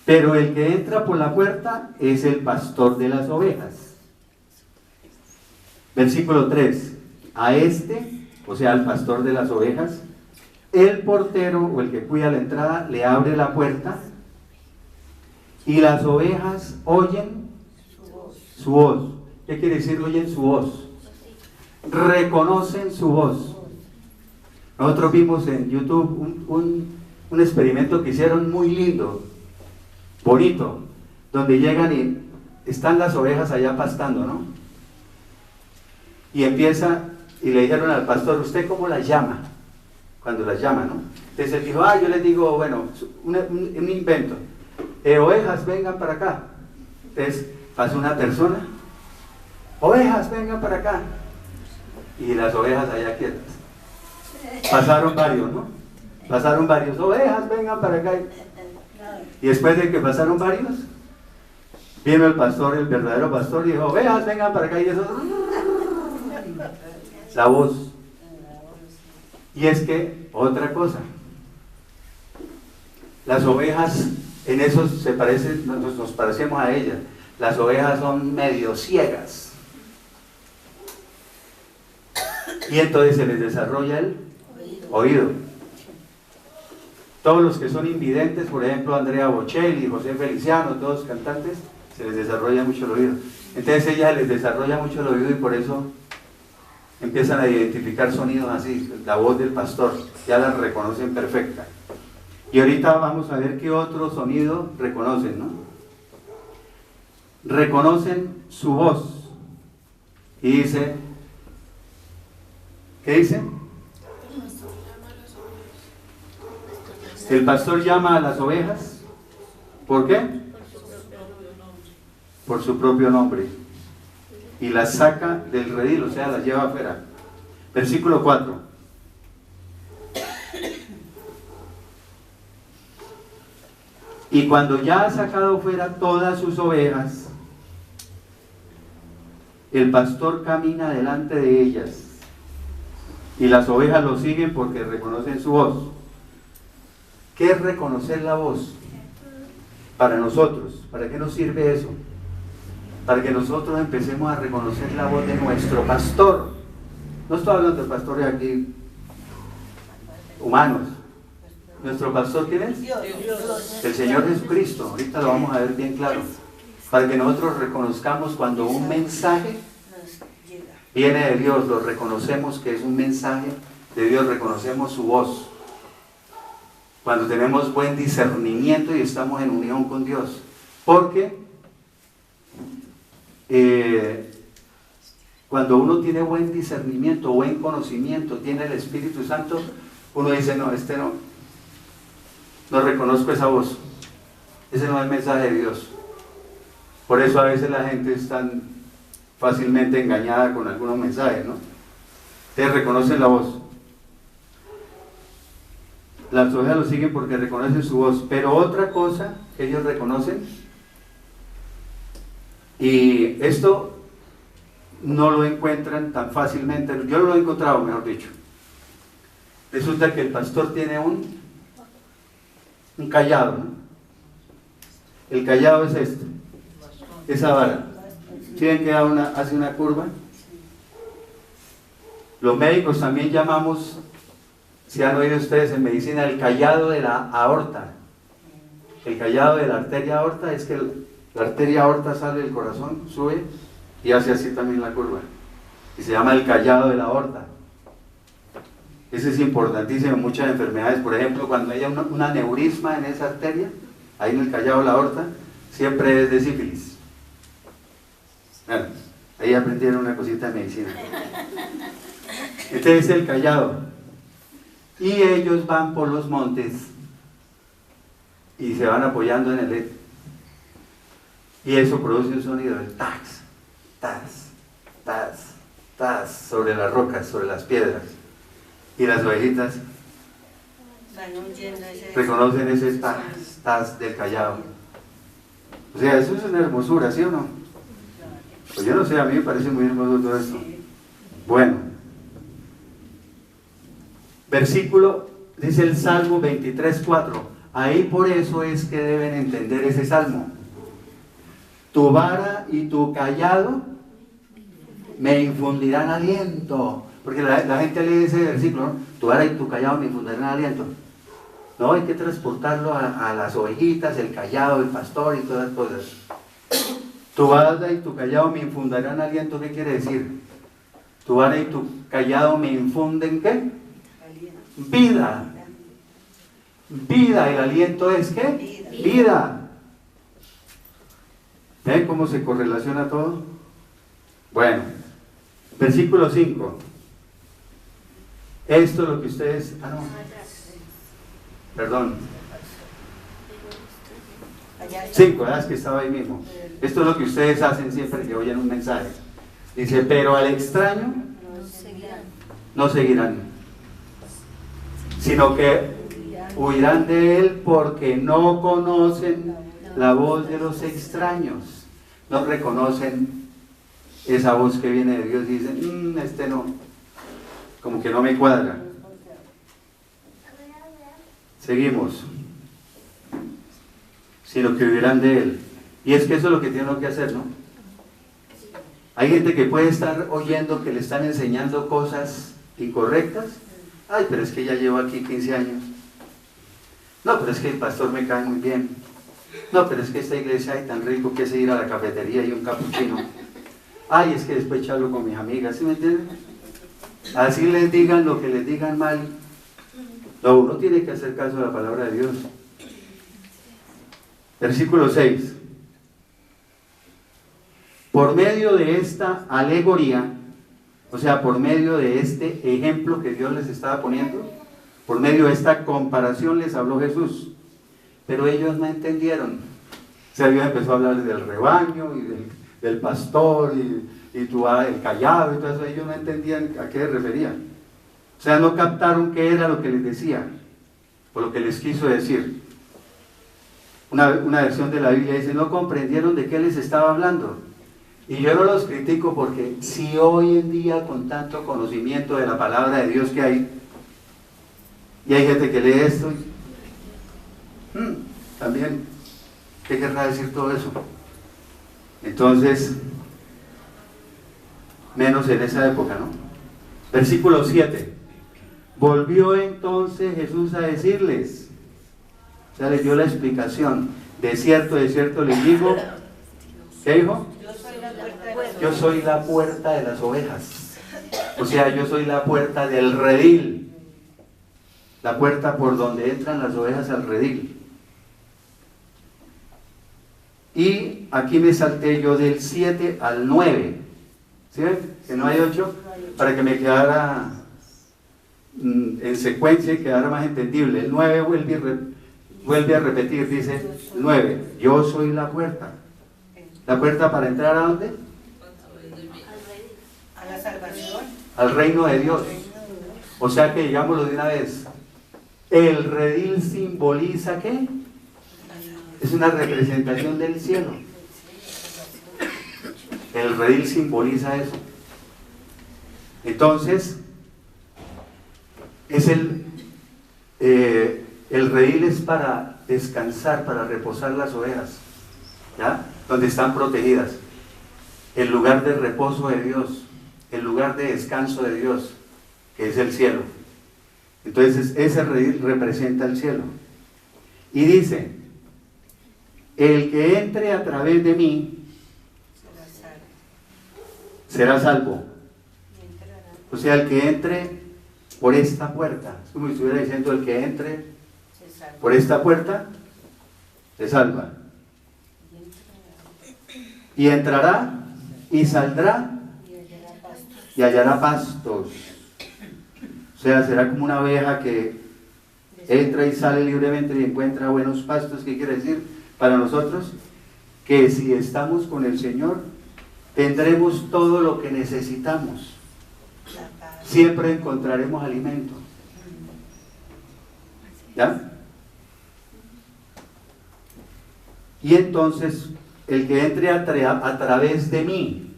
Pero el que entra por la puerta es el pastor de las ovejas. Versículo 3. A este, o sea, al pastor de las ovejas, el portero o el que cuida la entrada le abre la puerta y las ovejas oyen su voz. ¿Qué quiere decir oyen su voz? Reconocen su voz. Nosotros vimos en YouTube un experimento que hicieron muy lindo, bonito, donde llegan y están las ovejas allá pastando, ¿no? Y empieza, y le dijeron al pastor, ¿usted cómo las llama? Cuando las llama, ¿no? Entonces él dijo, yo les digo, bueno, un invento, ovejas, vengan para acá. Entonces pasó una persona, ovejas, vengan para acá. Y las ovejas allá quietas. Pasaron varios, ¿no? Pasaron varios, ovejas, vengan para acá. Y después de que pasaron varios, vino el pastor, el verdadero pastor, y dijo, ovejas, vengan para acá. Y eso, la voz. Y es que, otra cosa, las ovejas, en eso se parecen, nos parecemos a ellas. Las ovejas son medio ciegas. Y entonces se les desarrolla el oído. Todos los que son invidentes, por ejemplo, Andrea Bocelli, José Feliciano, todos cantantes, se les desarrolla mucho el oído. Entonces ella les desarrolla mucho el oído y por eso empiezan a identificar sonidos así, la voz del pastor, ya la reconocen perfecta. Y ahorita vamos a ver qué otro sonido reconocen, ¿no? Reconocen su voz. Y dice, ¿qué dice? El pastor llama a las ovejas. ¿Por qué? Por su propio nombre. Y las saca del redil, o sea, las lleva afuera. Versículo 4. Y cuando ya ha sacado fuera todas sus ovejas, el pastor camina delante de ellas. Y las ovejas lo siguen porque reconocen su voz. ¿Qué es reconocer la voz? Para nosotros, ¿para qué nos sirve eso? Para que nosotros empecemos a reconocer la voz de nuestro pastor. No estoy hablando de pastores aquí humanos. ¿Nuestro pastor quién es? El Señor Jesucristo. Ahorita lo vamos a ver bien claro. Para que nosotros reconozcamos cuando un mensaje viene de Dios, lo reconocemos que es un mensaje de Dios, reconocemos su voz. Cuando tenemos buen discernimiento y estamos en unión con Dios. Porque cuando uno tiene buen discernimiento, buen conocimiento, tiene el Espíritu Santo, uno dice, no, no reconozco esa voz. Ese no es el mensaje de Dios. Por eso a veces la gente es tan fácilmente engañada con algunos mensajes, ¿no? Ustedes reconocen la voz. Las ovejas lo siguen porque reconocen su voz. Pero otra cosa que ellos reconocen, y esto no lo encuentran tan fácilmente, yo no lo he encontrado, mejor dicho. Resulta que el pastor tiene un callado, ¿no? El callado es este, esa vara. ¿Sí ven que hace una curva? Los médicos también llamamos, si han oído ustedes en medicina, el callado de la aorta. El callado de la arteria aorta es que la arteria aorta sale del corazón, sube y hace así también la curva. Y se llama el callado de la aorta. Ese es importantísimo en muchas enfermedades. Por ejemplo, cuando hay un aneurisma en esa arteria, ahí en el callado de la aorta, siempre es de sífilis. Bueno, ahí aprendieron una cosita de medicina. Este es el callado. Y ellos van por los montes y se van apoyando en el eje. Y eso produce un sonido de tas, tas, tas, tas, sobre las rocas, sobre las piedras. Y las ovejitas reconocen ese tas, tas del callado. O sea, eso es una hermosura, ¿sí o no? Pues yo no sé, a mí me parece muy hermoso todo esto. Bueno, versículo, dice el Salmo 23:4. Ahí por eso es que deben entender ese salmo. Tu vara y tu callado me infundirán aliento. Porque la gente lee ese versículo, ¿no? Tu vara y tu callado me infundirán aliento. No, hay que transportarlo a las ovejitas, el callado, el pastor y todas las cosas. Tu vara y tu callado me infundirán aliento. ¿Qué quiere decir? Tu vara y tu callado me infunden ¿qué? Vida. Vida, el aliento es ¿qué? Vida. ¿Ven cómo se correlaciona todo? Bueno, versículo 5. Esto es lo que ustedes... perdón. 5, ¿verdad? Es que estaba ahí mismo. Esto es lo que ustedes hacen siempre que oyen un mensaje. Dice, pero al extraño no seguirán, sino que huirán de él porque no conocen la voz de los extraños. No reconocen esa voz que viene de Dios y dicen, este no, como que no me cuadra. Seguimos. Sino que huirán de él. Y es que eso es lo que tienen que hacer, ¿no? Hay gente que puede estar oyendo que le están enseñando cosas incorrectas. Ay, pero es que ya llevo aquí 15 años. No, pero es que el pastor me cae muy bien. No, pero es que esta iglesia hay tan rico que es ir a la cafetería y un capuchino. Ay, es que después charlo con mis amigas, ¿sí me entienden? Así les digan lo que les digan mal. No, uno tiene que hacer caso a la palabra de Dios. Versículo 6. Por medio de esta alegoría, o sea, por medio de este ejemplo que Dios les estaba poniendo, por medio de esta comparación les habló Jesús. Pero ellos no entendieron. O sea, Dios empezó a hablar del rebaño y del pastor y tú el callado y todo eso. Ellos no entendían a qué se refería. O sea, no captaron qué era lo que les decía o lo que les quiso decir. Una versión de la Biblia dice, no comprendieron de qué les estaba hablando. Y yo no los critico porque si hoy en día con tanto conocimiento de la palabra de Dios que hay, y hay gente que lee esto, también, ¿qué querrá decir todo eso? Entonces, menos en esa época, ¿no? Versículo 7. Volvió entonces Jesús a decirles, o sea, les dio la explicación, de cierto les digo, ¿qué dijo? Yo soy la puerta de las ovejas. O sea, yo soy la puerta del redil. La puerta por donde entran las ovejas al redil. Y aquí me salté yo del 7 al 9. ¿Sí ven? Que no hay 8. Para que me quedara en secuencia y quedara más entendible. El 9 vuelve a repetir, dice 9. Yo soy la puerta. ¿La puerta para entrar a dónde? A la salvación. Al reino de Dios. O sea que, digámoslo de una vez, el redil simboliza ¿qué? Es una representación del cielo. El redil simboliza eso. Entonces, es el redil es para descansar, para reposar las ovejas, ¿ya? Donde están protegidas. El lugar de reposo de Dios, el lugar de descanso de Dios, que es el cielo. Entonces, ese redil representa el cielo. Y dice, el que entre a través de mí será salvo. O sea, el que entre por esta puerta, es como si estuviera diciendo, el que entre por esta puerta se salva. Y entrará y saldrá y hallará pastos. O sea, será como una oveja que entra y sale libremente y encuentra buenos pastos. ¿Qué quiere decir para nosotros? Que si estamos con el Señor, tendremos todo lo que necesitamos. Siempre encontraremos alimento. ¿Ya? Y entonces, el que entre a través de mí,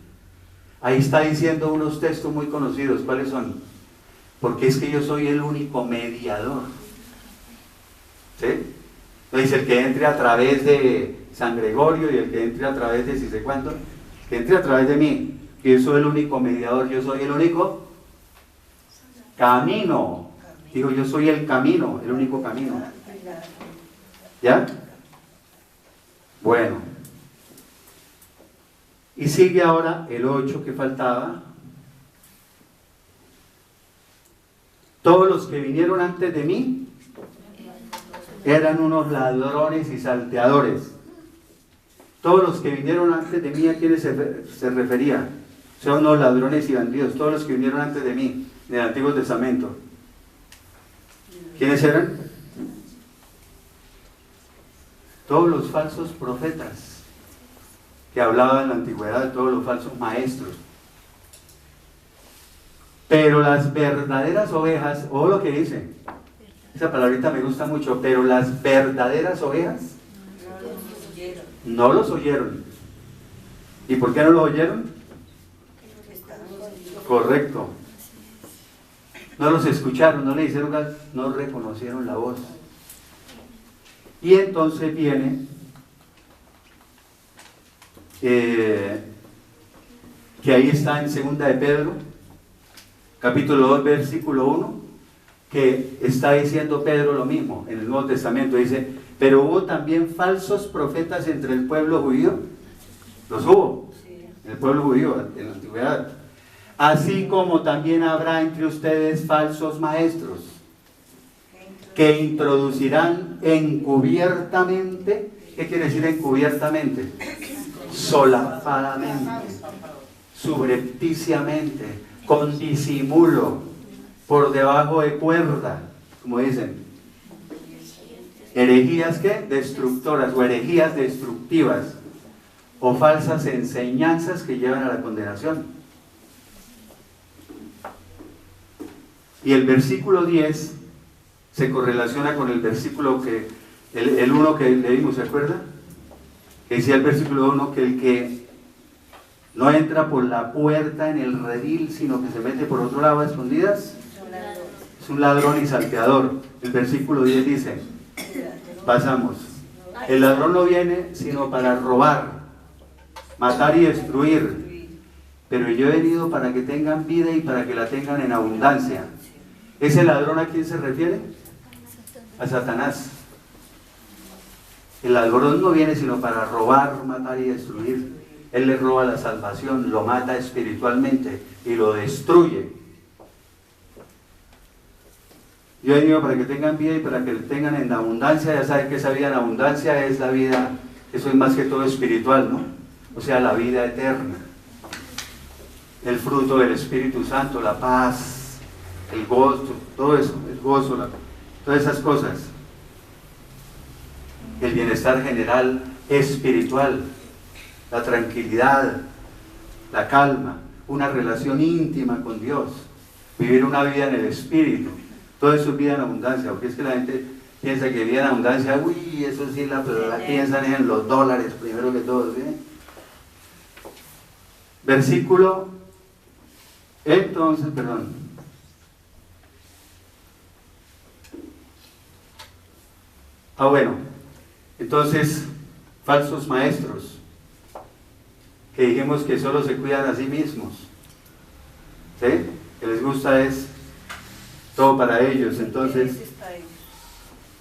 ahí está diciendo unos textos muy conocidos. ¿Cuáles son? Porque es que yo soy el único mediador. ¿Sí? Dice el que entre a través de San Gregorio y el que entre a través de si sé cuánto, que entre a través de mí, que yo soy el único mediador, yo soy el único camino. Digo, yo soy el camino, el único camino. ¿Ya? Bueno. Y sigue ahora el 8 que faltaba. Todos los que vinieron antes de mí eran unos ladrones y salteadores. Todos los que vinieron antes de mí, ¿a quiénes se refería? Son unos ladrones y bandidos, todos los que vinieron antes de mí, en el Antiguo Testamento. ¿Quiénes eran? Todos los falsos profetas que hablaban en la antigüedad, todos los falsos maestros. Pero las verdaderas ovejas, o lo que dice, esa palabrita me gusta mucho, pero las verdaderas ovejas no los oyeron. ¿Y por qué no los oyeron? Correcto. No los escucharon, no le hicieron caso, no reconocieron la voz. Y entonces viene que ahí está en 2 de Pedro, capítulo 2, versículo 1, que está diciendo Pedro lo mismo en el Nuevo Testamento. Dice, pero hubo también falsos profetas entre el pueblo judío. Los hubo en el pueblo judío en la antigüedad. Así como también habrá entre ustedes falsos maestros que introducirán encubiertamente. ¿Qué quiere decir encubiertamente? Solapadamente, subrepticiamente, con disimulo, por debajo de cuerda, como dicen. Herejías ¿qué? Destructoras o herejías destructivas o falsas enseñanzas que llevan a la condenación. Y el versículo 10 se correlaciona con el versículo que, el 1 que leímos, ¿se acuerda? Que decía el versículo 1 que el que no entra por la puerta en el redil, sino que se mete por otro lado a escondidas, es un ladrón y salteador. El versículo 10 dice, pasamos, el ladrón no viene sino para robar, matar y destruir, pero yo he venido para que tengan vida y para que la tengan en abundancia. ¿Ese ladrón a quién se refiere? A Satanás. El ladrón no viene sino para robar, matar y destruir. Él le roba la salvación, lo mata espiritualmente y lo destruye. Yo he venido para que tengan vida y para que tengan en abundancia. Ya saben que esa vida en abundancia es la vida, eso es más que todo espiritual, ¿no? O sea, la vida eterna. El fruto del Espíritu Santo, la paz, el gozo, todo eso, el gozo, todas esas cosas. El bienestar general espiritual, la tranquilidad, la calma, una relación íntima con Dios, vivir una vida en el Espíritu. Todo eso es vida en abundancia, porque es que la gente piensa que vida en abundancia, uy, eso sí, piensan en los dólares primero que todo, ¿sí? Versículo, entonces, perdón. Bueno, entonces, falsos maestros, que dijimos que solo se cuidan a sí mismos, ¿sí? Que les gusta es todo para ellos. Entonces,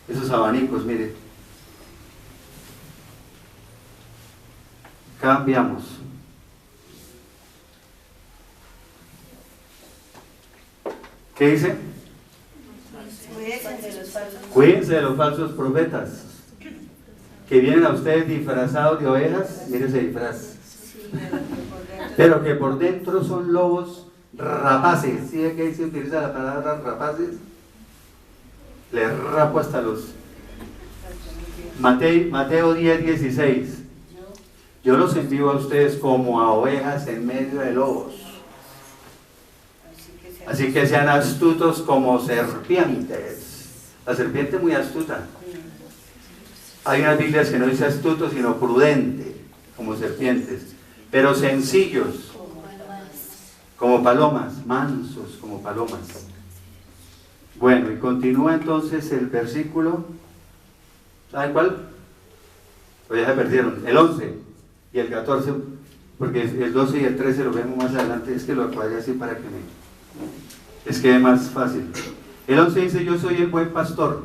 esos abanicos, mire, cambiamos. ¿Qué dice? Cuídense de los falsos profetas que vienen a ustedes disfrazados de ovejas. Mire ese disfraz, pero que por dentro son lobos rapaces. ¿Sí ve que ahí se utiliza la palabra rapaces? Les rapo hasta los... Mateo 10:16. Yo los envío a ustedes como a ovejas en medio de lobos. Así que sean astutos como serpientes. La serpiente es muy astuta. Hay unas Biblias que no dice astuto, sino prudente, como serpientes. Pero sencillos, como palomas, mansos como palomas. Bueno, y continúa entonces el versículo, ¿saben cuál? Pues ya se perdieron, el 11 y el 14, porque el 12 y el 13 lo vemos más adelante. Es que lo cuadré así para que es que es más fácil. El 11 dice, yo soy el buen pastor.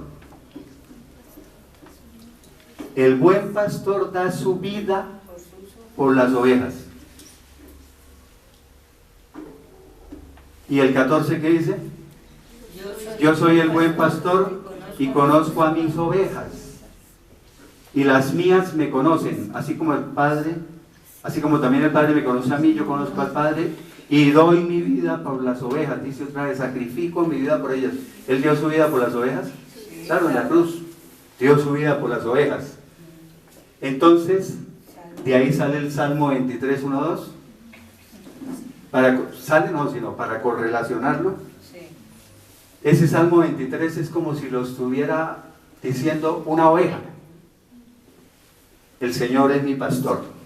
El buen pastor da su vida por las ovejas. Y el 14, ¿qué dice? Yo soy el buen pastor y conozco a mis ovejas, y las mías me conocen, así como el Padre, así como también el Padre me conoce a mí, yo conozco al Padre, y doy mi vida por las ovejas. Dice otra vez, sacrifico mi vida por ellas. ¿Él dio su vida por las ovejas? Claro, en la cruz dio su vida por las ovejas. Entonces, de ahí sale el Salmo 23, 1, 2. Para correlacionarlo. Ese Salmo 23 es como si lo estuviera diciendo una oveja. El Señor es mi pastor.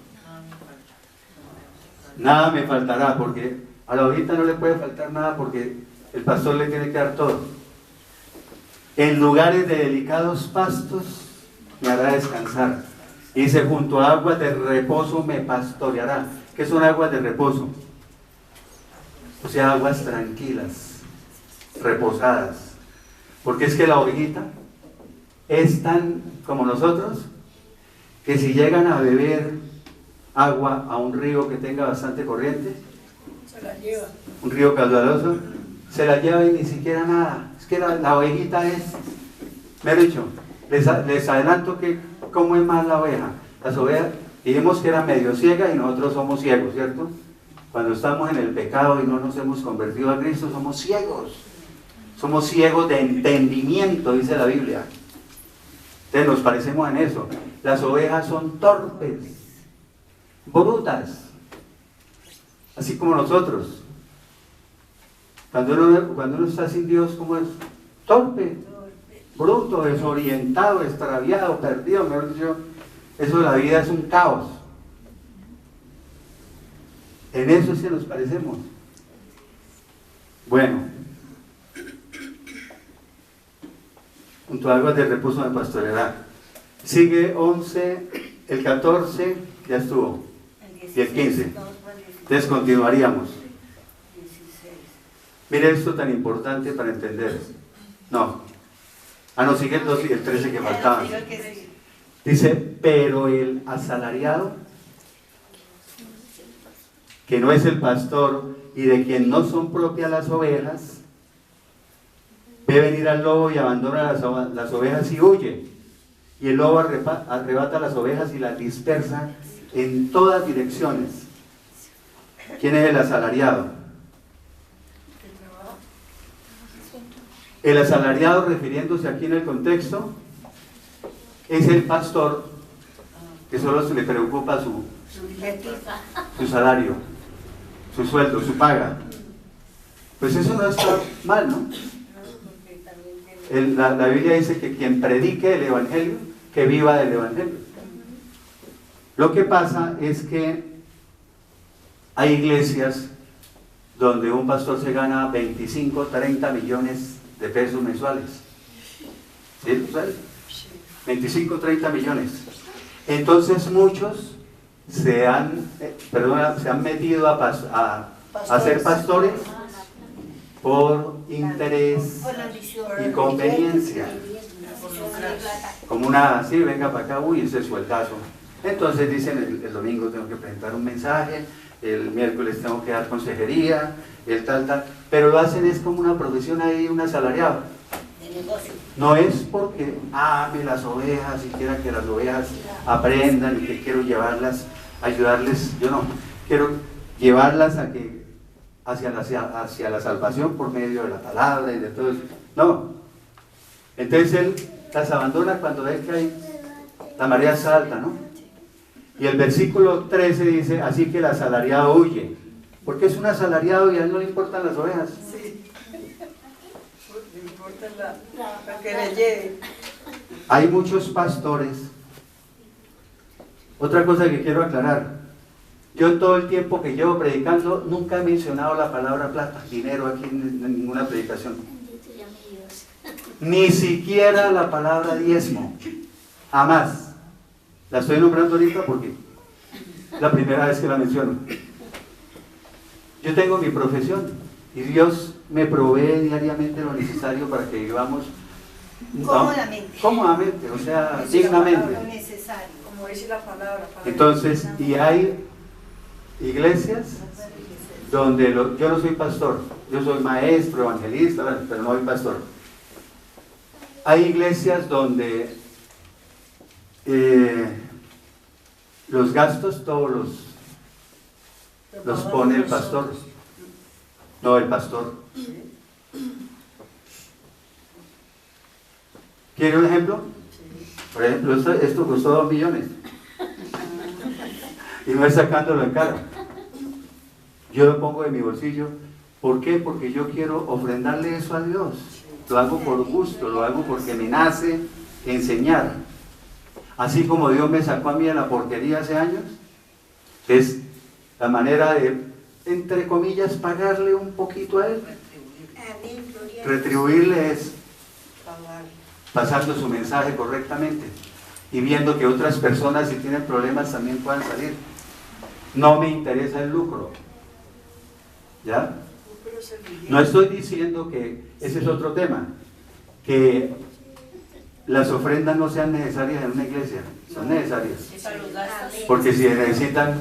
Nada me faltará, porque a la ovejita no le puede faltar nada, porque el pastor le tiene que dar todo. En lugares de delicados pastos me hará descansar. Dice, junto a aguas de reposo me pastoreará. ¿Qué son aguas de reposo? O sea, aguas tranquilas, reposadas. Porque es que la ovejita es tan como nosotros, que si llegan a beber agua a un río que tenga bastante corriente, Se la lleva. un río caudaloso, se la lleva y ni siquiera nada. Es que la ovejita es, me he dicho, les adelanto que cómo es más la oveja. Las ovejas, dijimos que era medio ciega y nosotros somos ciegos, ¿cierto? Cuando estamos en el pecado y no nos hemos convertido a Cristo, somos ciegos. Somos ciegos de entendimiento, dice la Biblia. Entonces nos parecemos en eso. Las ovejas son torpes, brutas, así como nosotros. Cuando uno está sin Dios, ¿cómo es? Torpe, bruto, desorientado, extraviado, perdido, mejor dicho. Eso de la vida es un caos. En eso sí nos parecemos. Bueno, junto a aguas de reposo me pastoreará. Sigue 11, el 14 ya estuvo, y el 15. Entonces continuaríamos. Mire esto tan importante para entender. No, sigue el 12 y el 13 que faltaban. Dice, pero el asalariado, que no es el pastor y de quien no son propias las ovejas, ve venir al lobo y abandona las ovejas y huye. Y el lobo arrebata las ovejas y las dispersa en todas direcciones. ¿Quién es el asalariado? El asalariado, refiriéndose aquí en el contexto, es el pastor que solo se le preocupa su salario, su sueldo, su paga. Pues eso no está mal, ¿no? La Biblia dice que quien predique el Evangelio, que viva del Evangelio. Lo que pasa es que hay iglesias donde un pastor se gana 25, 30 millones de pesos mensuales. ¿Sí? ¿Sabes? 25, 30 millones. Entonces muchos se han metido a ser pastores por interés y conveniencia. Como sí, venga para acá, uy, ese sueldazo. Entonces dicen, el domingo tengo que presentar un mensaje, el miércoles tengo que dar consejería, el tal, pero lo hacen es como una profesión ahí, un asalariado. No es porque ame las ovejas y quiera que las ovejas aprendan y que quiero llevarlas, ayudarles, yo no, quiero llevarlas hacia la salvación por medio de la palabra y de todo eso. No. Entonces él las abandona cuando ve que la marea es alta, ¿no? Y el versículo 13 dice, así que el asalariado huye. Porque es un asalariado y a él no le importan las ovejas. Sí. Le importa la que le lleve. Hay muchos pastores. Otra cosa que quiero aclarar. Yo todo el tiempo que llevo predicando nunca he mencionado la palabra plata, dinero aquí en ninguna predicación. Ni siquiera la palabra diezmo. Jamás. La estoy nombrando ahorita porque es la primera vez que la menciono. Yo tengo mi profesión y Dios me provee diariamente lo necesario para que vivamos cómodamente, o sea, dignamente. Lo necesario, como dice la palabra. Entonces, y hay iglesias donde yo no soy pastor, yo soy maestro, evangelista, pero no soy pastor. Hay iglesias donde los gastos todos los pone el pastor. No, el pastor. ¿Quiere un ejemplo? Por ejemplo, esto costó 2 millones. Y no es sacándolo en cara. Yo lo pongo de mi bolsillo. ¿Por qué? Porque yo quiero ofrendarle eso a Dios. Lo hago por gusto, lo hago porque me nace enseñar. Así como Dios me sacó a mí de la porquería hace años, es la manera de, entre comillas, pagarle un poquito a Él. Retribuirle es pasando su mensaje correctamente y viendo que otras personas, si tienen problemas, también puedan salir. No me interesa el lucro. ¿Ya? No estoy diciendo que ese es otro tema, que las ofrendas no sean necesarias en una iglesia, son necesarias. Porque si necesitan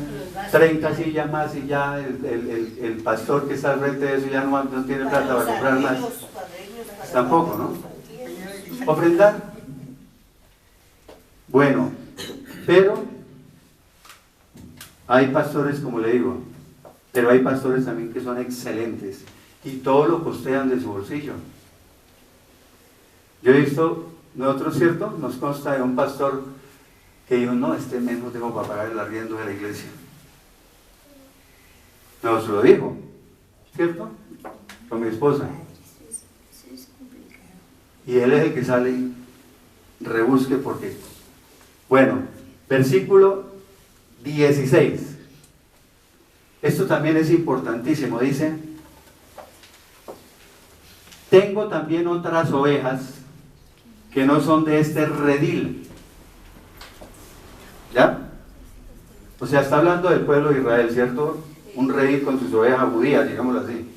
30 sillas más y ya el pastor que está al frente de eso ya no tiene plata para comprar más, tampoco, ¿no? Ofrendar. Bueno, pero hay pastores, como le digo, pero hay pastores también que son excelentes y todo lo costean de su bolsillo. Yo he visto, nosotros, ¿cierto? Nos consta de un pastor que dijo, no, este mes no tengo para pagar el arriendo de la iglesia. Nos lo dijo, ¿cierto? Con mi esposa. Y él es el que sale y rebusque porque. Bueno, versículo 16. Esto también es importantísimo, dice: tengo también otras ovejas que no son de este redil. ¿Ya? O sea, está hablando del pueblo de Israel, ¿cierto? Un redil con sus ovejas judías, digámoslo así.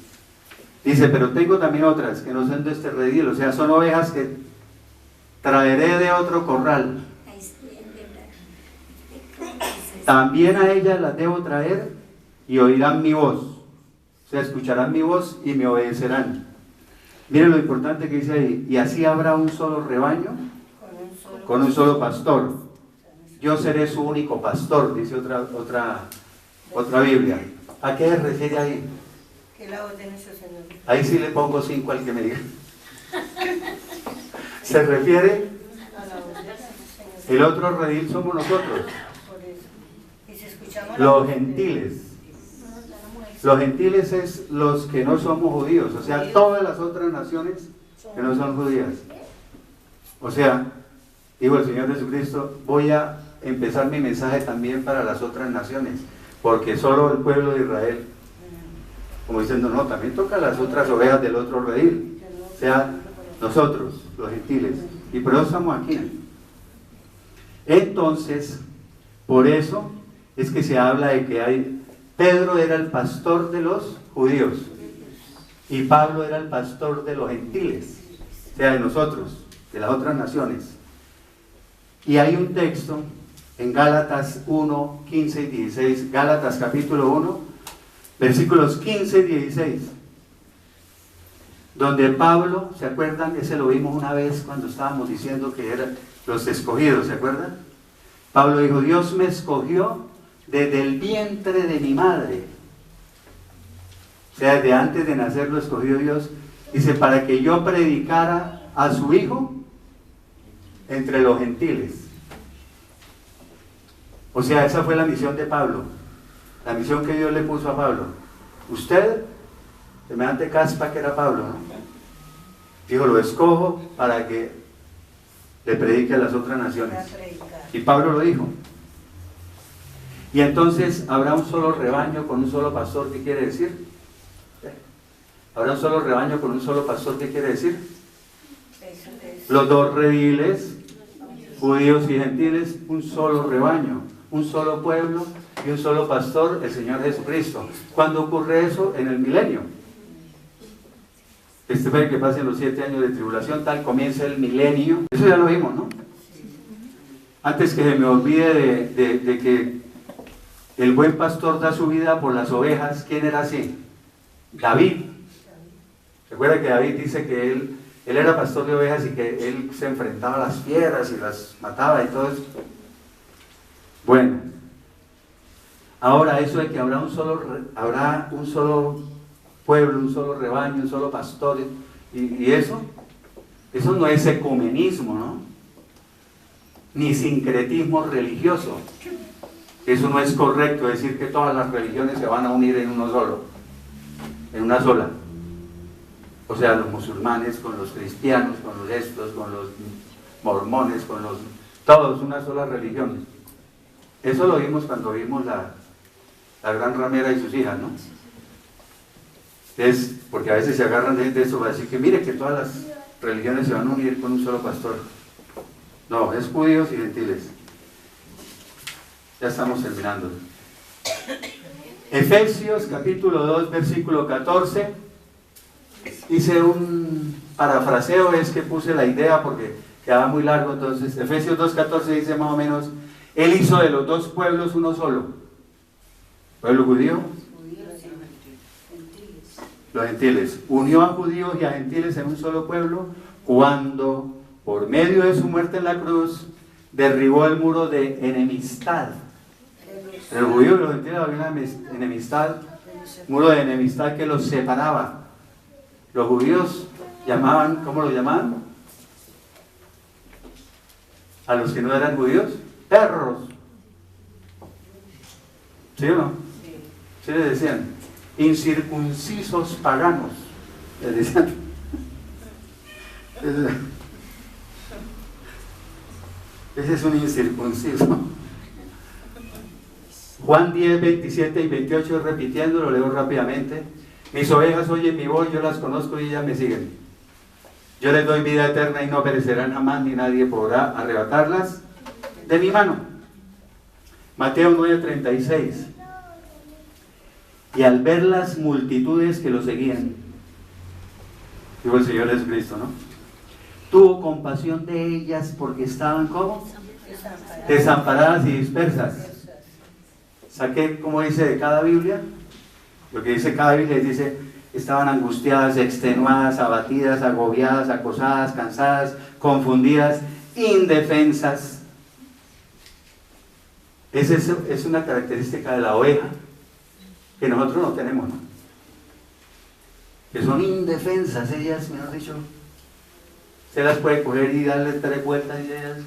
Dice, pero tengo también otras que no son de este redil, o sea, son ovejas que traeré de otro corral. También a ellas las debo traer y oirán mi voz. O sea, escucharán mi voz y me obedecerán. Miren lo importante que dice ahí. Y así habrá un solo rebaño con un solo pastor. Yo seré su único pastor, dice otra Biblia. ¿A qué se refiere ahí? Ahí sí le pongo 5 al que me diga. Se refiere, el otro redil somos nosotros, los gentiles. Los gentiles es los que no somos judíos, o sea, todas las otras naciones que no son judías. O sea, dijo el Señor Jesucristo, voy a empezar mi mensaje también para las otras naciones, porque solo el pueblo de Israel, como diciendo, no, también toca las otras ovejas del otro redil, o sea, nosotros, los gentiles, y por eso estamos aquí. Entonces, por eso es que se habla de que Pedro era el pastor de los judíos y Pablo era el pastor de los gentiles, o sea, de nosotros, de las otras naciones. Y hay un texto en Gálatas 1, 15 y 16, Gálatas capítulo 1, versículos 15 y 16, donde Pablo, ¿se acuerdan? Ese lo vimos una vez cuando estábamos diciendo que eran los escogidos, ¿se acuerdan? Pablo dijo, Dios me escogió desde el vientre de mi madre. O sea, desde antes de nacer lo escogió Dios. Dice, para que yo predicara a su Hijo entre los gentiles. O sea, esa fue la misión de Pablo. La misión que Dios le puso a Pablo. Usted, semejante caspa que era Pablo, ¿no? Dijo, lo escojo para que le predique a las otras naciones. Y Pablo lo dijo. Y entonces habrá un solo rebaño con un solo pastor. ¿Qué quiere decir? Habrá un solo rebaño con un solo pastor. ¿Qué quiere decir? Los dos rediles, judíos y gentiles, un solo rebaño, un solo pueblo y un solo pastor, el Señor Jesucristo. ¿Cuándo ocurre eso? En el milenio. Esperen que pasen los 7 años de tribulación, tal comienza el milenio. Eso ya lo vimos, ¿no? Antes que se me olvide de que el buen pastor da su vida por las ovejas. ¿Quién era así? David. ¿Se acuerda que David dice que él él era pastor de ovejas y que él se enfrentaba a las fieras y las mataba y todo eso. Bueno, ahora eso de que habrá un solo pueblo, un solo rebaño, un solo pastor, y eso no es ecumenismo, ¿no? Ni sincretismo religioso. Eso no es correcto, decir que todas las religiones se van a unir en uno solo, en una sola. O sea, los musulmanes con los cristianos, con los estos, con los mormones, con los... todos, una sola religión. Eso lo vimos cuando vimos la gran ramera y sus hijas, ¿no? Es porque a veces se agarran de eso para decir que mire que todas las religiones se van a unir con un solo pastor. No, es judíos y gentiles. Ya estamos terminando. Efesios capítulo 2 versículo 14. Hice un parafraseo, es que puse la idea porque quedaba muy largo, entonces Efesios 2.14 dice más o menos: Él hizo de los dos pueblos uno solo. Pueblo judío, los gentiles. Unió a judíos y a gentiles en un solo pueblo cuando, por medio de su muerte en la cruz, derribó el muro de enemistad. Entre los judíos y los gentiles había una enemistad, muro de enemistad que los separaba. Los judíos llamaban, ¿cómo lo llamaban? A los que no eran judíos, perros. ¿Sí o no? Sí les decían, incircuncisos paganos. Les decían. Ese es un incircunciso. Juan 10, 27 y 28, repitiendo, lo leo rápidamente. Mis ovejas oyen mi voz, yo las conozco y ellas me siguen. Yo les doy vida eterna y no perecerán jamás, ni nadie podrá arrebatarlas de mi mano. Mateo 9, 36. Y al ver las multitudes que lo seguían, dijo el Señor Jesucristo, ¿no? Tuvo compasión de ellas porque estaban, ¿cómo? Desamparadas y dispersas. ¿Saqué cómo dice de cada Biblia? Lo que dice cada Biblia dice: estaban angustiadas, extenuadas, abatidas, agobiadas, acosadas, cansadas, confundidas, indefensas. Es una característica de la oveja que nosotros no tenemos, ¿no? Que son indefensas, ellas, mejor dicho, se las puede coger y darle 3 vueltas y ellas...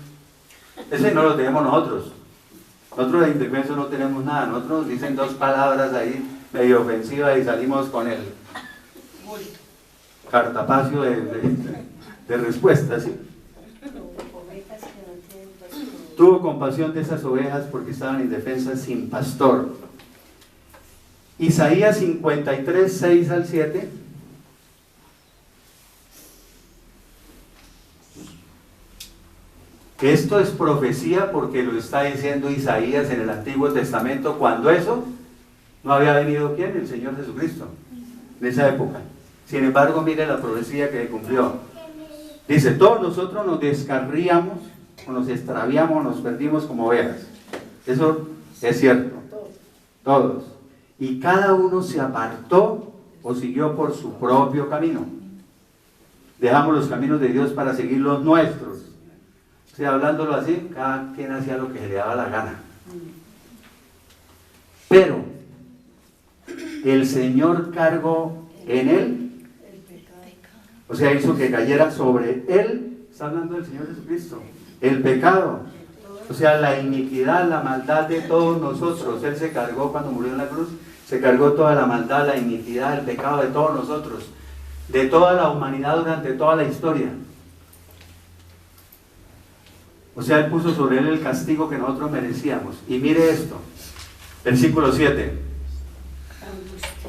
Ese no lo tenemos nosotros. Nosotros de indefensos no tenemos nada. Nosotros dicen 2 palabras ahí medio ofensivas y salimos con el cartapacio de respuesta, ¿sí? Tuvo compasión de esas ovejas porque estaban indefensas, sin pastor. Isaías 53, 6 al 7. Esto es profecía porque lo está diciendo Isaías en el Antiguo Testamento, cuando eso no había venido, ¿quién? El Señor Jesucristo, en esa época. Sin embargo, mire la profecía que cumplió. Dice: todos nosotros nos descarríamos, o nos extraviamos, nos perdimos como ovejas. Eso es cierto. Todos. Y cada uno se apartó o siguió por su propio camino. Dejamos los caminos de Dios para seguir los nuestros. O sea, hablándolo así, cada quien hacía lo que se le daba la gana. Pero el Señor cargó en él, o sea, hizo que cayera sobre él, está hablando del Señor Jesucristo, el pecado, o sea, la iniquidad, la maldad de todos nosotros. Él se cargó cuando murió en la cruz, se cargó toda la maldad, la iniquidad, el pecado de todos nosotros, de toda la humanidad durante toda la historia. O sea, Él puso sobre Él el castigo que nosotros merecíamos. Y mire esto, versículo 7.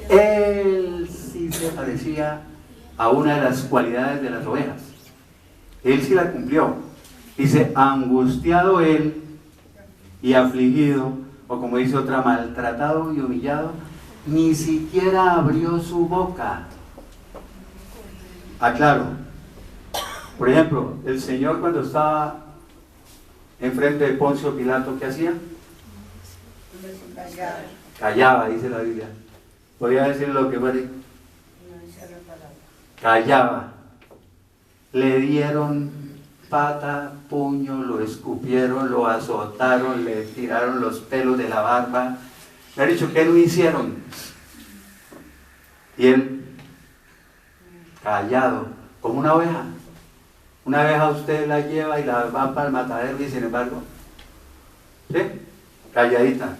Él sí se parecía a una de las cualidades de las ovejas. Él sí la cumplió. Dice: angustiado Él y afligido, o como dice otra, maltratado y humillado, ni siquiera abrió su boca. Aclaro. Por ejemplo, el Señor cuando estaba enfrente de Poncio Pilato, ¿qué hacía? Callaba, dice la Biblia. Podía decir lo que fuera. Callaba. le dieron pata, puño, lo escupieron, lo azotaron, le tiraron los pelos de la barba. Me ha dicho, ¿qué no hicieron? Y él, callado, como una oveja. Una oveja usted la lleva y la va para el matadero y sin embargo, ¿sí? Calladita.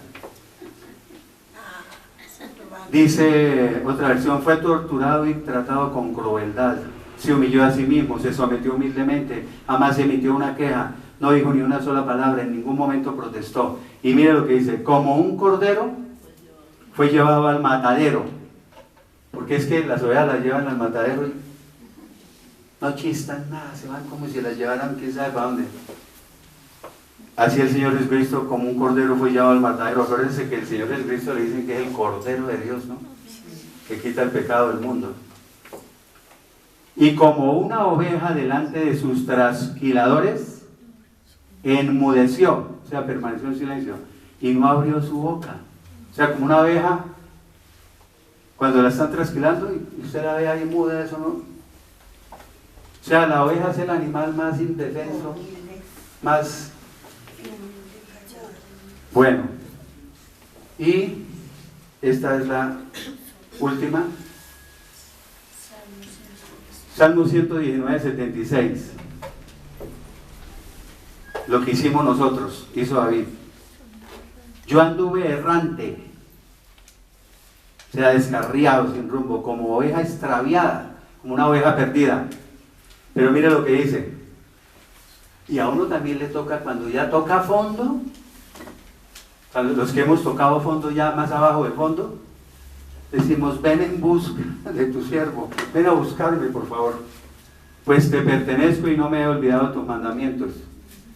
Dice otra versión, fue torturado y tratado con crueldad. Se humilló a sí mismo, se sometió humildemente, jamás emitió una queja, no dijo ni una sola palabra, en ningún momento protestó. Y mire lo que dice, como un cordero fue llevado al matadero, porque es que las ovejas las llevan al matadero y no chistan nada, se van como si las llevaran quién sabe para dónde. Así el Señor Jesucristo, como un cordero, fue llevado al matadero. Acuérdense que el Señor Jesucristo le dicen que es el Cordero de Dios, ¿no? Que quita el pecado del mundo. Y como una oveja delante de sus trasquiladores, enmudeció, o sea, permaneció en silencio, y no abrió su boca. O sea, como una oveja, cuando la están trasquilando, y usted la ve ahí muda, eso no. O sea, la oveja es el animal más indefenso, más... Bueno, y esta es la última. Salmo 119, 76. Lo que hicimos nosotros, hizo David. Yo anduve errante, o sea, descarriado, sin rumbo, como oveja extraviada, como una oveja perdida. Pero mire lo que dice. Y a uno también le toca, cuando ya toca fondo, los que hemos tocado fondo ya más abajo del fondo, decimos, ven en busca de tu siervo, ven a buscarme por favor, pues te pertenezco y no me he olvidado tus mandamientos,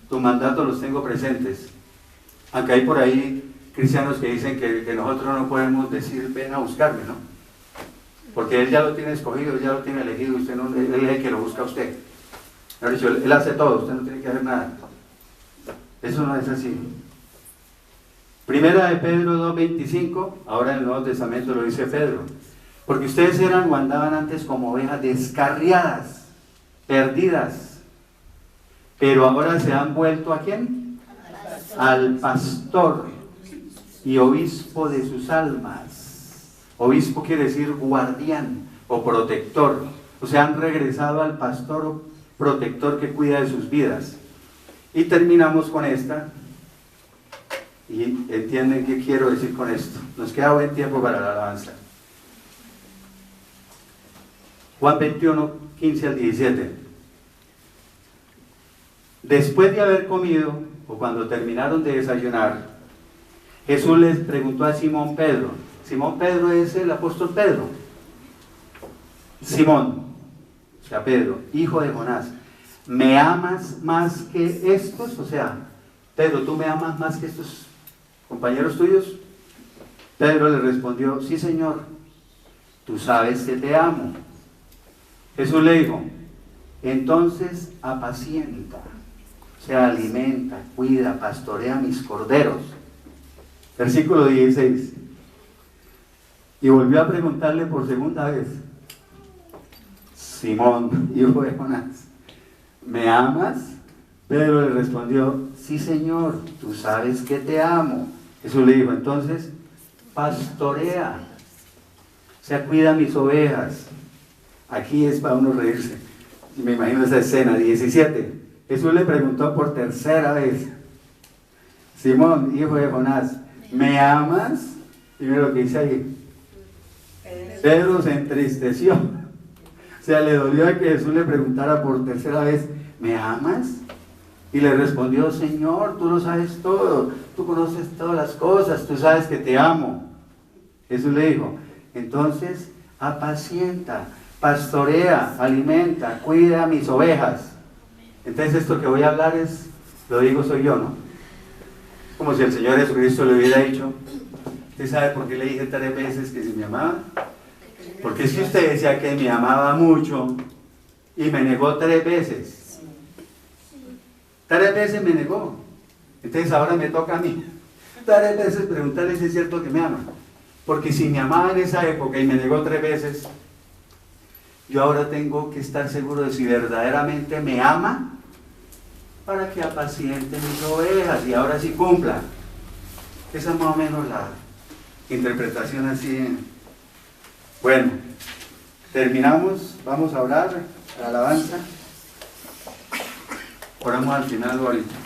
tus mandatos los tengo presentes. Aunque hay por ahí cristianos que dicen que nosotros no podemos decir ven a buscarme, ¿no? Porque él ya lo tiene escogido, él ya lo tiene elegido, usted no, él es el que lo busca a usted. Él hace todo, usted no tiene que hacer nada. Eso no es así. Primera de Pedro 2:25, ahora en el Nuevo Testamento lo dice Pedro, porque ustedes eran o andaban antes como ovejas descarriadas, perdidas, pero ahora se han vuelto ¿a quién? Al pastor y obispo de sus almas. Obispo quiere decir guardián o protector, o sea, han regresado al pastor o protector que cuida de sus vidas. Y terminamos con esta. Y entienden qué quiero decir con esto. Nos queda buen tiempo para la alabanza. Juan 21, 15 al 17. Después de haber comido, o cuando terminaron de desayunar, Jesús les preguntó a Simón Pedro. Simón Pedro es el apóstol Pedro. Simón, o sea Pedro, hijo de Jonás, ¿me amas más que estos? O sea, Pedro, ¿tú me amas más que estos compañeros tuyos? Pedro le respondió, sí Señor, tú sabes que te amo. Jesús le dijo, entonces apacienta, o sea, alimenta, cuida, pastorea mis corderos. Versículo 16. Y volvió a preguntarle por segunda vez, Simón, hijo de Jonás, ¿me amas? Pedro le respondió, sí Señor, tú sabes que te amo. Jesús le dijo, entonces, pastorea, o sea, cuida mis ovejas. Aquí es para uno reírse. Me imagino esa escena. 17. Jesús le preguntó por tercera vez, Simón, hijo de Jonás, ¿me amas? Y mira lo que dice ahí. Pedro se entristeció. O sea, le dolió a que Jesús le preguntara por tercera vez, ¿me amas? Y le respondió, Señor, tú lo sabes todo, tú conoces todas las cosas, tú sabes que te amo. Jesús le dijo, entonces apacienta, pastorea, alimenta, cuida mis ovejas. Entonces esto que voy a hablar es, lo digo soy yo, ¿no? Como si el Señor Jesucristo le hubiera dicho, ¿usted sabe por qué le dije 3 veces que si me amaba? Porque es que usted decía que me amaba mucho y me negó 3 veces. 3 veces me negó. Entonces ahora me toca a mí 3 veces preguntarle si es cierto que me ama. Porque si me amaba en esa época y me negó 3 veces, yo ahora tengo que estar seguro de si verdaderamente me ama para que apaciente mis ovejas y ahora sí cumpla. Esa es más o menos la interpretación así. Bueno, terminamos, vamos a orar, alabanza. Oramos al final o ahorita.